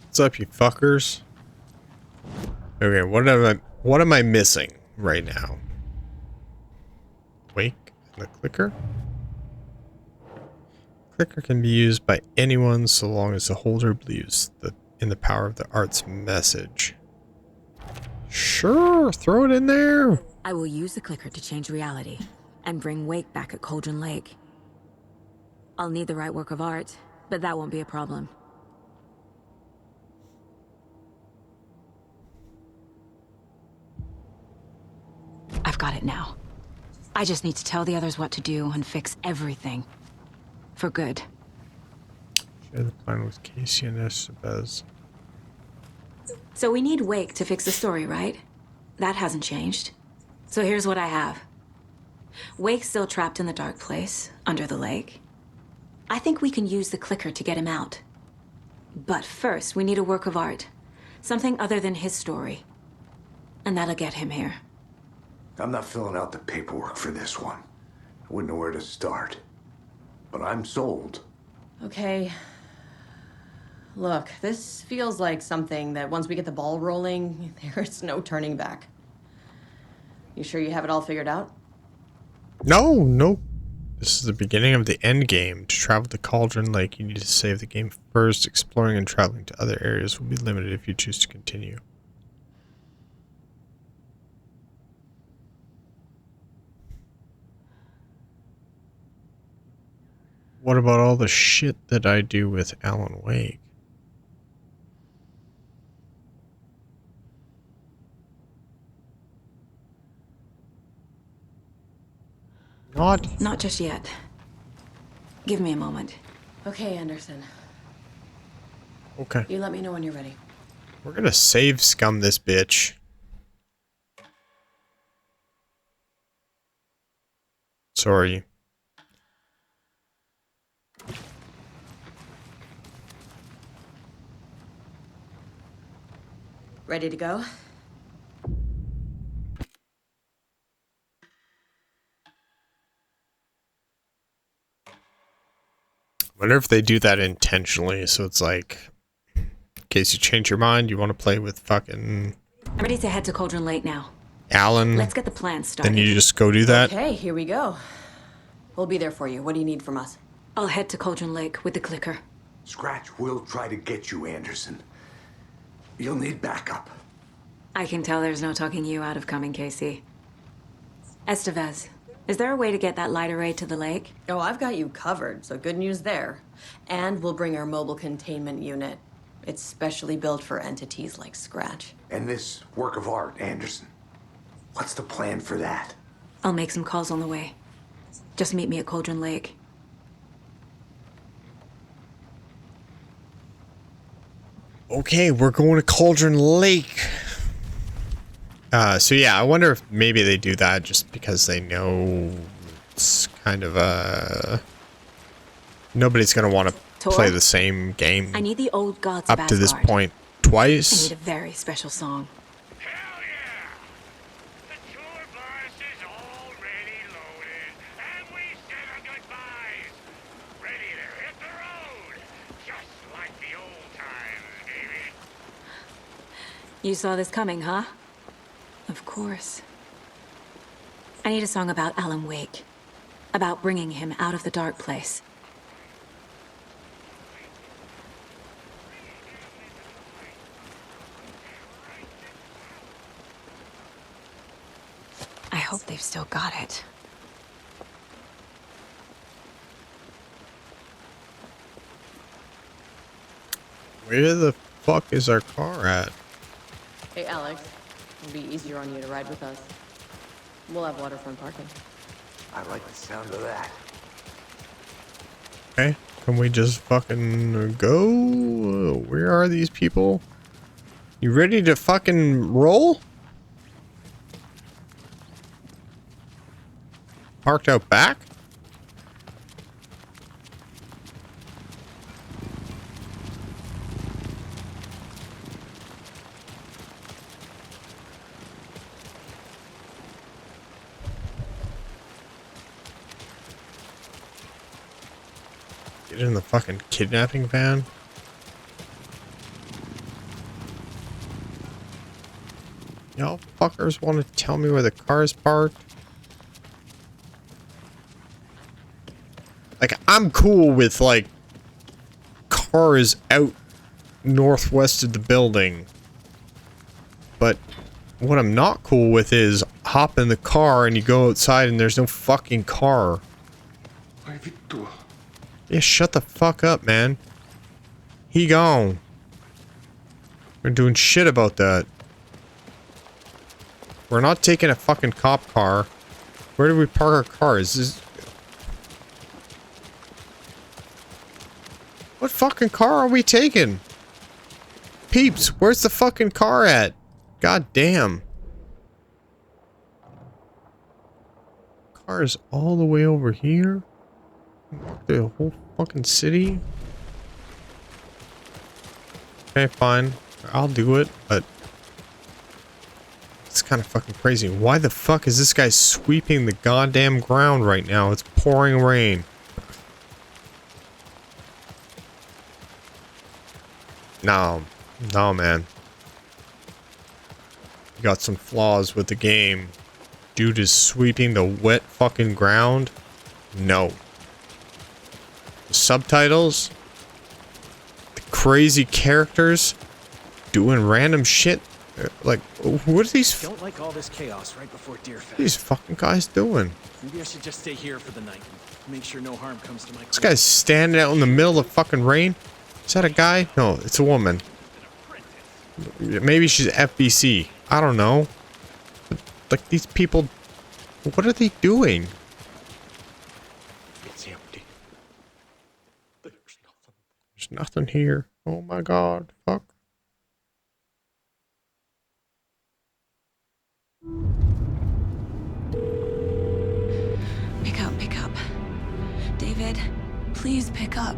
What's up, you fuckers? Okay, what am I missing right now? Wake and the clicker? Clicker can be used by anyone so long as the holder believes in the power of the art's message. Sure, throw it in there. I will use the clicker to change reality and bring Wake back at Cauldron Lake. I'll need the right work of art, but that won't be a problem. I've got it now. I just need to tell the others what to do and fix everything. For good. Share the plan with Casey and Estevez. So we need Wake to fix the story, right? That hasn't changed. So here's what I have. Wake's still trapped in the dark place, under the lake. I think we can use the clicker to get him out. But first, we need a work of art. Something other than his story. And that'll get him here. I'm not filling out the paperwork for this one. I wouldn't know where to start. But I'm sold. Okay. Look, this feels like something that once we get the ball rolling, there's no turning back. You sure you have it all figured out? No. This is the beginning of the end game. To travel to Cauldron Lake, you need to save the game first. Exploring and traveling to other areas will be limited if you choose to continue. What about all the shit that I do with Alan Wake? Not just yet. Give me a moment. Okay, Anderson. Okay. You let me know when you're ready. We're gonna save scum this bitch. Sorry. Ready to go? Wonder if they do that intentionally, so it's like, in case you change your mind, you want to play with fucking... I'm ready to head to Cauldron Lake now. Alan. Let's get the plan started. Then you just go do that? Okay, here we go. We'll be there for you. What do you need from us? I'll head to Cauldron Lake with the clicker. Scratch will try to get you, Anderson. You'll need backup. I can tell there's no talking you out of coming, Casey. Estevez, is there a way to get that light array to the lake? Oh, I've got you covered, so good news there. And we'll bring our mobile containment unit. It's specially built for entities like Scratch. And this work of art, Anderson. What's the plan for that? I'll make some calls on the way. Just meet me at Cauldron Lake. Okay, we're going to Cauldron Lake. So yeah, I wonder if maybe they do that just because they know it's kind of nobody's gonna want to play the same game. I need the old gods up to this point twice. I need a very special song. Hell yeah! The tour bus is already loaded, and we said our goodbyes. Ready to hit the road, just like the old times, baby. You saw this coming, huh? Of course. I need a song about Alan Wake. About bringing him out of the dark place. I hope they've still got it. Where the fuck is our car at? Hey, Alex. It'll be easier on you to ride with us. We'll have waterfront parking. I like the sound of that. Okay, can we just fucking go? Where are these people? You ready to fucking roll? Parked out back? Get in the fucking kidnapping van. Y'all fuckers want to tell me where the car is parked? Like, I'm cool with, like, cars out northwest of the building. But what I'm not cool with is hop in the car and you go outside and there's no fucking car. Yeah, shut the fuck up, man. He gone. We're doing shit about that. We're not taking a fucking cop car. Where do we park our cars? What fucking car are we taking? Peeps, where's the fucking car at? God damn. Car is all the way over here. The whole fucking city. Okay, fine. I'll do it, but it's kind of fucking crazy. Why the fuck is this guy sweeping the goddamn ground right now? It's pouring rain. No, man. You got some flaws with the game. Dude is sweeping the wet fucking ground. No. The subtitles. The crazy characters doing random shit. Like, what are these? Don't like all this chaos right before Deerfest. What are these fucking guys doing? Maybe I should just stay here for the night and make sure no harm comes to my. This guy's standing out in the middle of fucking rain. Is that a guy? No, it's a woman. Maybe she's FBC. I don't know. Like, these people, what are they doing? It's empty. There's nothing. There's nothing here. Oh my god. Fuck. Pick up. David, please pick up.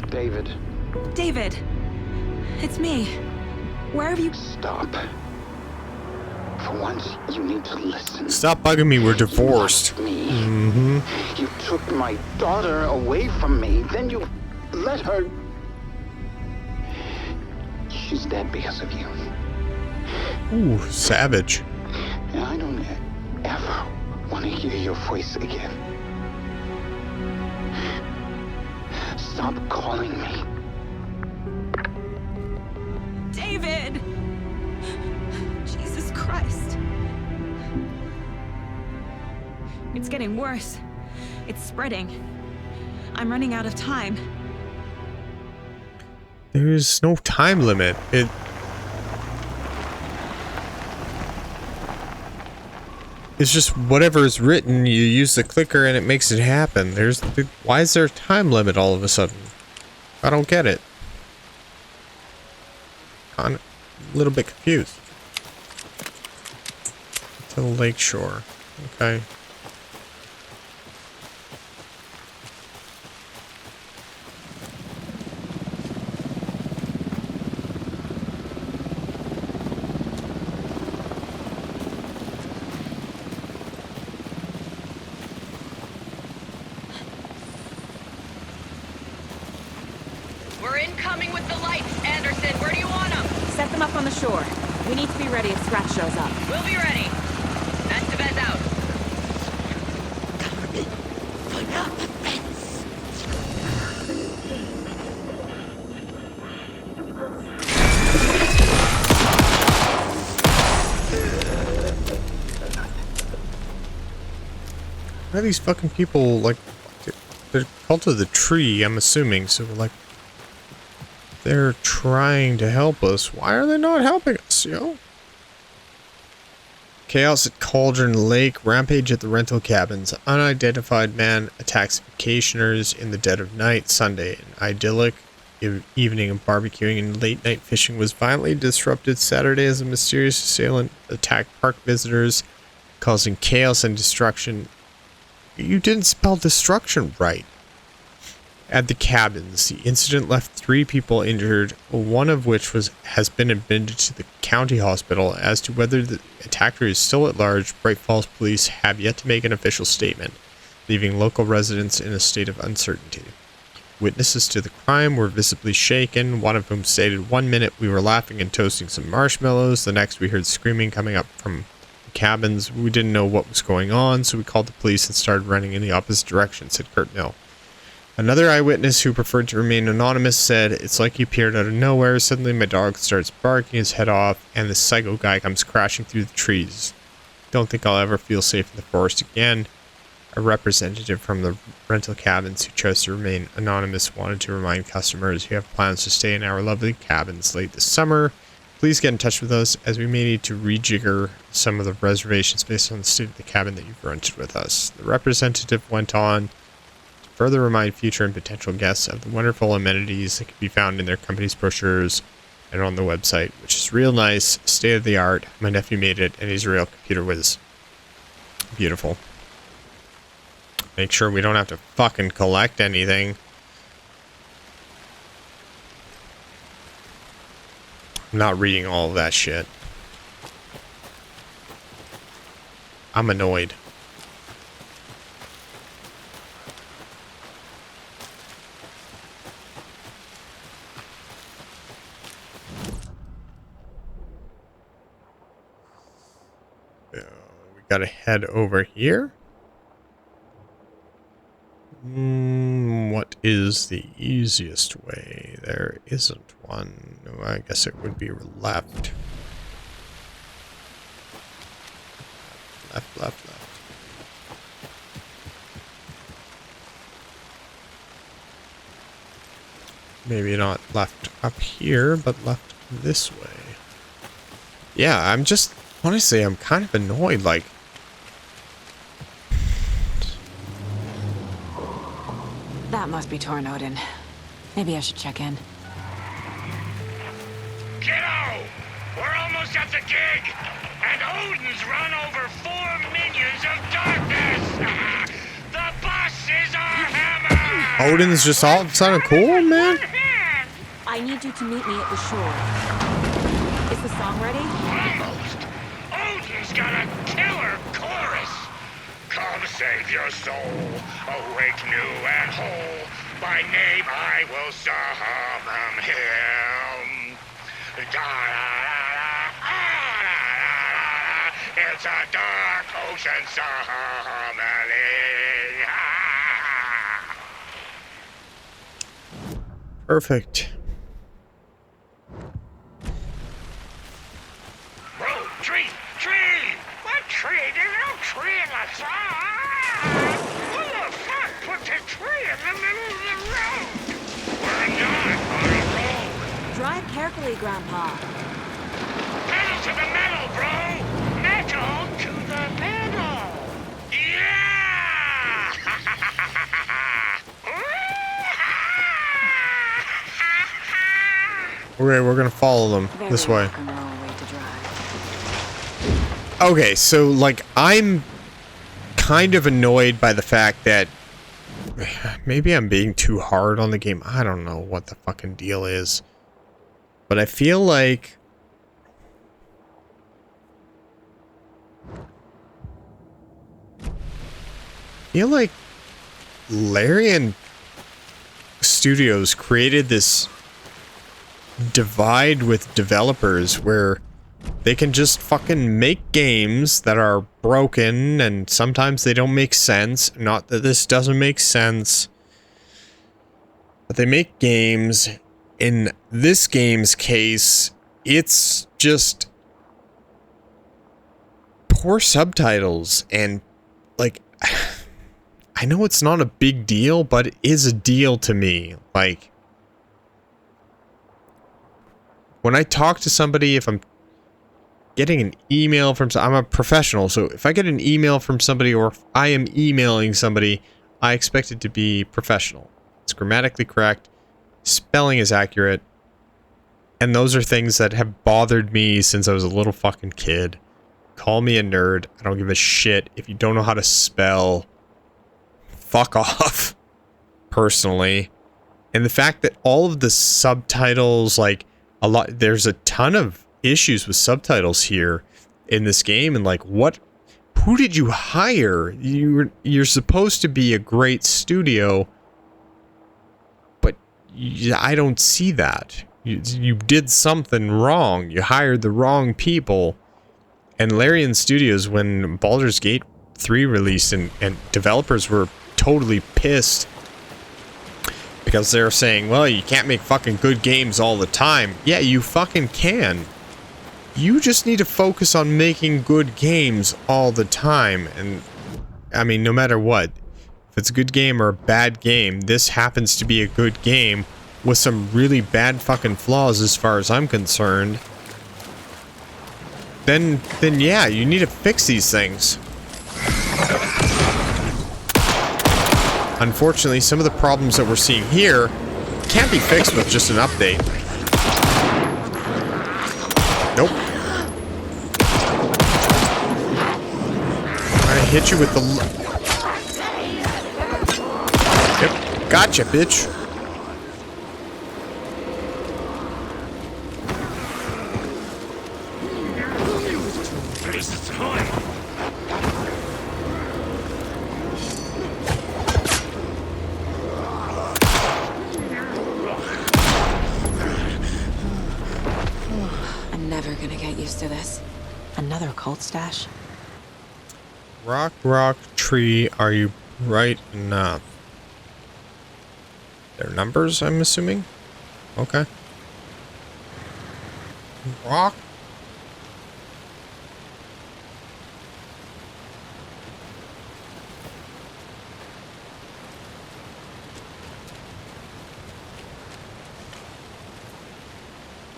David. David! It's me. Where have you... Stop. For once, you need to listen. Stop bugging me, we're divorced. Me. Mm-hmm. You took my daughter away from me, then you let her... She's dead because of you. Ooh, savage. And I don't ever want to hear your voice again. Stop calling me. David! Jesus Christ. It's getting worse. It's spreading. I'm running out of time. There's no time limit. It's just whatever is written, you use the clicker and it makes it happen. Why is there a time limit all of a sudden? I don't get it. I'm a little bit confused. To the lakeshore. Okay. We're incoming with the lights, Anderson. Where do you want them? Set them up on the shore. We need to be ready if Scratch shows up. We'll be ready. Estevez out. Cover me. Put up the fence. Why are these fucking people, like, they're cult of the tree, I'm assuming, so, like, they're trying to help us. Why are they not helping us, yo? Chaos at Cauldron Lake, rampage at the rental cabins, unidentified man attacks vacationers in the dead of night, Sunday. An idyllic evening of barbecuing and late night fishing was violently disrupted Saturday as a mysterious assailant attacked park visitors, causing chaos and destruction. You didn't spell destruction right. At the cabins, the incident left 3 people injured, one of which has been admitted to the county hospital. As to whether the attacker is still at large, Bright Falls police have yet to make an official statement, leaving local residents in a state of uncertainty. Witnesses to the crime were visibly shaken, one of whom stated, "1 minute we were laughing and toasting some marshmallows, the next we heard screaming coming up from the cabins. We didn't know what was going on, so we called the police and started running in the opposite direction," said Kurt Mill. Another eyewitness who preferred to remain anonymous said, "It's like he appeared out of nowhere. Suddenly my dog starts barking his head off and this psycho guy comes crashing through the trees. Don't think I'll ever feel safe in the forest again." A representative from the rental cabins who chose to remain anonymous wanted to remind customers who have plans to stay in our lovely cabins late this summer, please get in touch with us, as we may need to rejigger some of the reservations based on the state of the cabin that you've rented with us. The representative went on further remind future and potential guests of the wonderful amenities that can be found in their company's brochures and on the website, which is real nice, state of the art. My nephew made it and he's a real computer whiz. Beautiful. Make sure we don't have to fucking collect anything. I'm not reading all of that shit. I'm annoyed. Gotta head over here. What is the easiest way? There isn't one. No, I guess it would be left. Left. Maybe not left up here, but left this way. Yeah, honestly, I'm kind of annoyed, like, that must be Tornodin. Maybe I should check in. Kiddo! We're almost at the gig! And Odin's run over 4 minions of darkness! The boss is our hammer! Odin's just all of a sudden cool, man? I need you to meet me at the shore. Is the song ready? Almost! Odin's got a killer chorus! Come save your soul, awake new and whole. By name I will summon him. It's a dark ocean summoning. Perfect. Bro, tree! What tree? There's no tree in the side! Who the fuck put the tree in the middle of the road? We're not on a road! Drive carefully, Grandpa. Pedal to the metal, bro! Metal to the metal! Yeah! Okay, we're gonna follow them this way. Okay, so, like, I'm kind of annoyed by the fact that maybe I'm being too hard on the game. I don't know what the fucking deal is. But I feel like Larian Studios created this divide with developers where they can just fucking make games that are broken and sometimes they don't make sense. Not that this doesn't make sense. But they make games. In this game's case, it's just poor subtitles and, like, I know it's not a big deal, but it is a deal to me. Like, when I talk to somebody, if I'm getting an email from... I'm a professional, so if I get an email from somebody or if I am emailing somebody, I expect it to be professional. It's grammatically correct. Spelling is accurate. And those are things that have bothered me since I was a little fucking kid. Call me a nerd. I don't give a shit. If you don't know how to spell, fuck off. Personally. And the fact that all of the subtitles, like, there's a ton of issues with subtitles here in this game. And like, who did you hire? You're supposed to be a great studio, but I don't see that. You did something wrong. You hired the wrong people. And Larian Studios, when Baldur's Gate 3 released and developers were totally pissed because they're saying, well, you can't make fucking good games all the time. Yeah, you fucking can. You just need to focus on making good games all the time. And, I mean, no matter what, if it's a good game or a bad game, this happens to be a good game with some really bad fucking flaws as far as I'm concerned, then yeah, you need to fix these things. Unfortunately, some of the problems that we're seeing here can't be fixed with just an update. Nope. I hit you with the... Yep, gotcha, bitch. To this. Another cult stash? Rock, tree, are you bright enough? They're numbers, I'm assuming? Okay. Rock.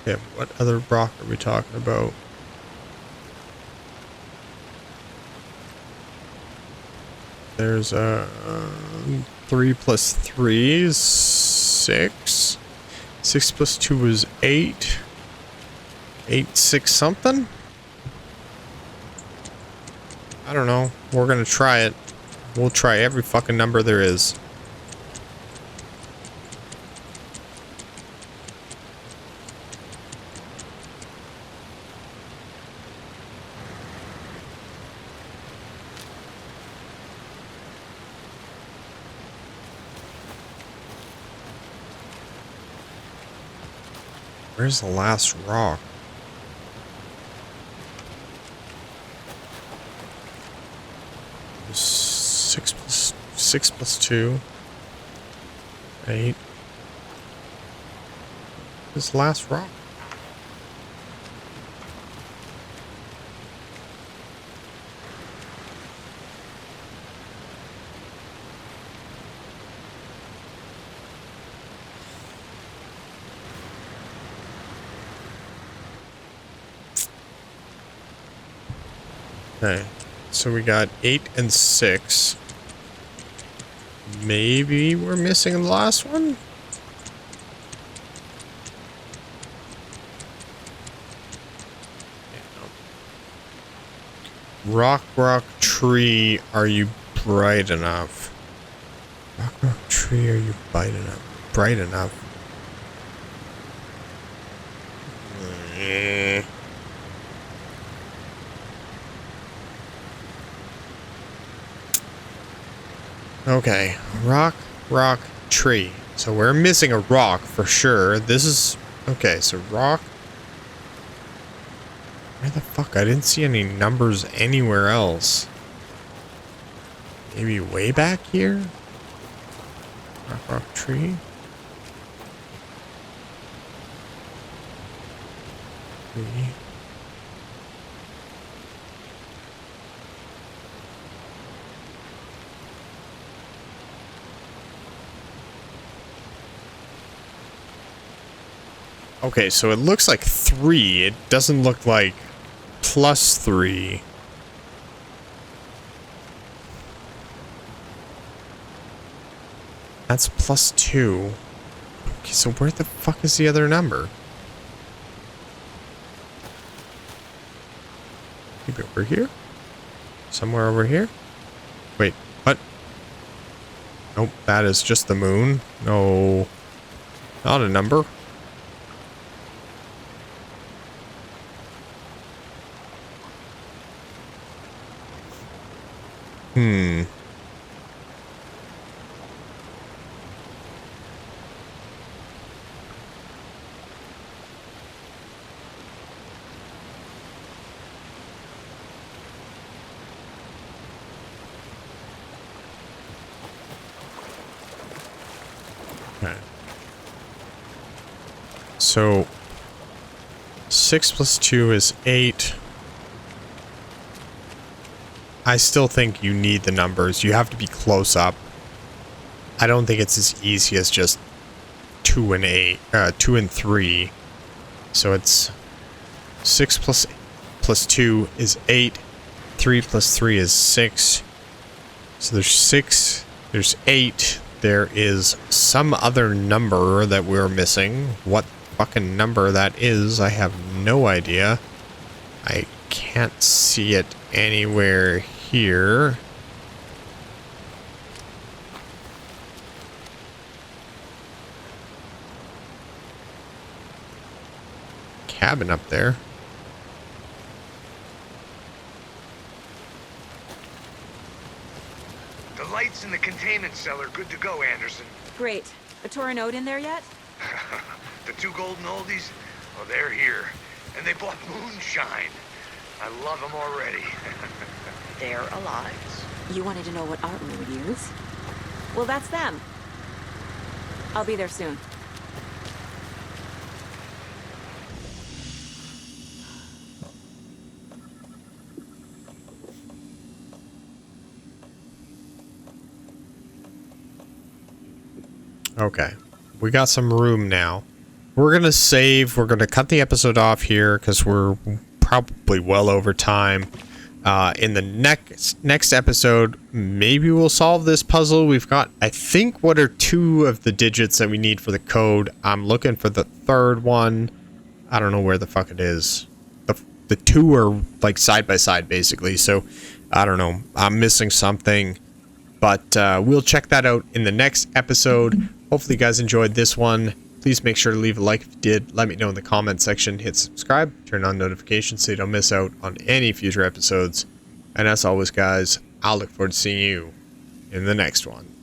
Okay, what other rock are we talking about? There's a 3 plus 3 is 6. 6 plus 2 is 8. 8, 6 something? I don't know. We're gonna try it. We'll try every fucking number there is. Where's the last rock? Six plus 2. 8. This last rock. Okay, so we got 8 and 6. Maybe we're missing the last one? Rock, tree, are you bright enough? Rock, tree, are you bright enough? Bright enough? Okay, rock, tree. So we're missing a rock for sure. This is... Okay, so rock... Where the fuck? I didn't see any numbers anywhere else. Maybe way back here? Rock, tree? Tree. Okay, so it looks like 3. It doesn't look like +3. That's +2. Okay, so where the fuck is the other number? Maybe over here? Somewhere over here? Wait, what? Nope, that is just the moon. No, not a number. Okay. So 6 plus 2 is 8. I still think you need the numbers. You have to be close up. I don't think it's as easy as just 2 and 3. So it's 6 plus 2 is 8. 3 plus 3 is 6. So there's 6. There's 8. There is some other number that we're missing. What fucking number that is, I have no idea. I can't see it anywhere here. Cabin up there. The lights in the containment cell are good to go, Anderson. Great. A Toronode in there yet? The 2 golden oldies? Oh, they're here. And they bought moonshine. I love them already. They're alive. You wanted to know what art we would use? Well, that's them. I'll be there soon. Okay. We got some room now. We're going to save. We're going to cut the episode off here because we're probably well over time. In the next episode, maybe we'll solve this puzzle. We've got, I think, what are 2 of the digits that we need for the code. I'm looking for the 3rd one. I don't know where the fuck it is. The 2 are like side by side, basically. So, I don't know. I'm missing something. But we'll check that out in the next episode. Hopefully you guys enjoyed this one. Please make sure to leave a like if you did. Let me know in the comment section. Hit subscribe. Turn on notifications so you don't miss out on any future episodes. And as always, guys, I'll look forward to seeing you in the next one.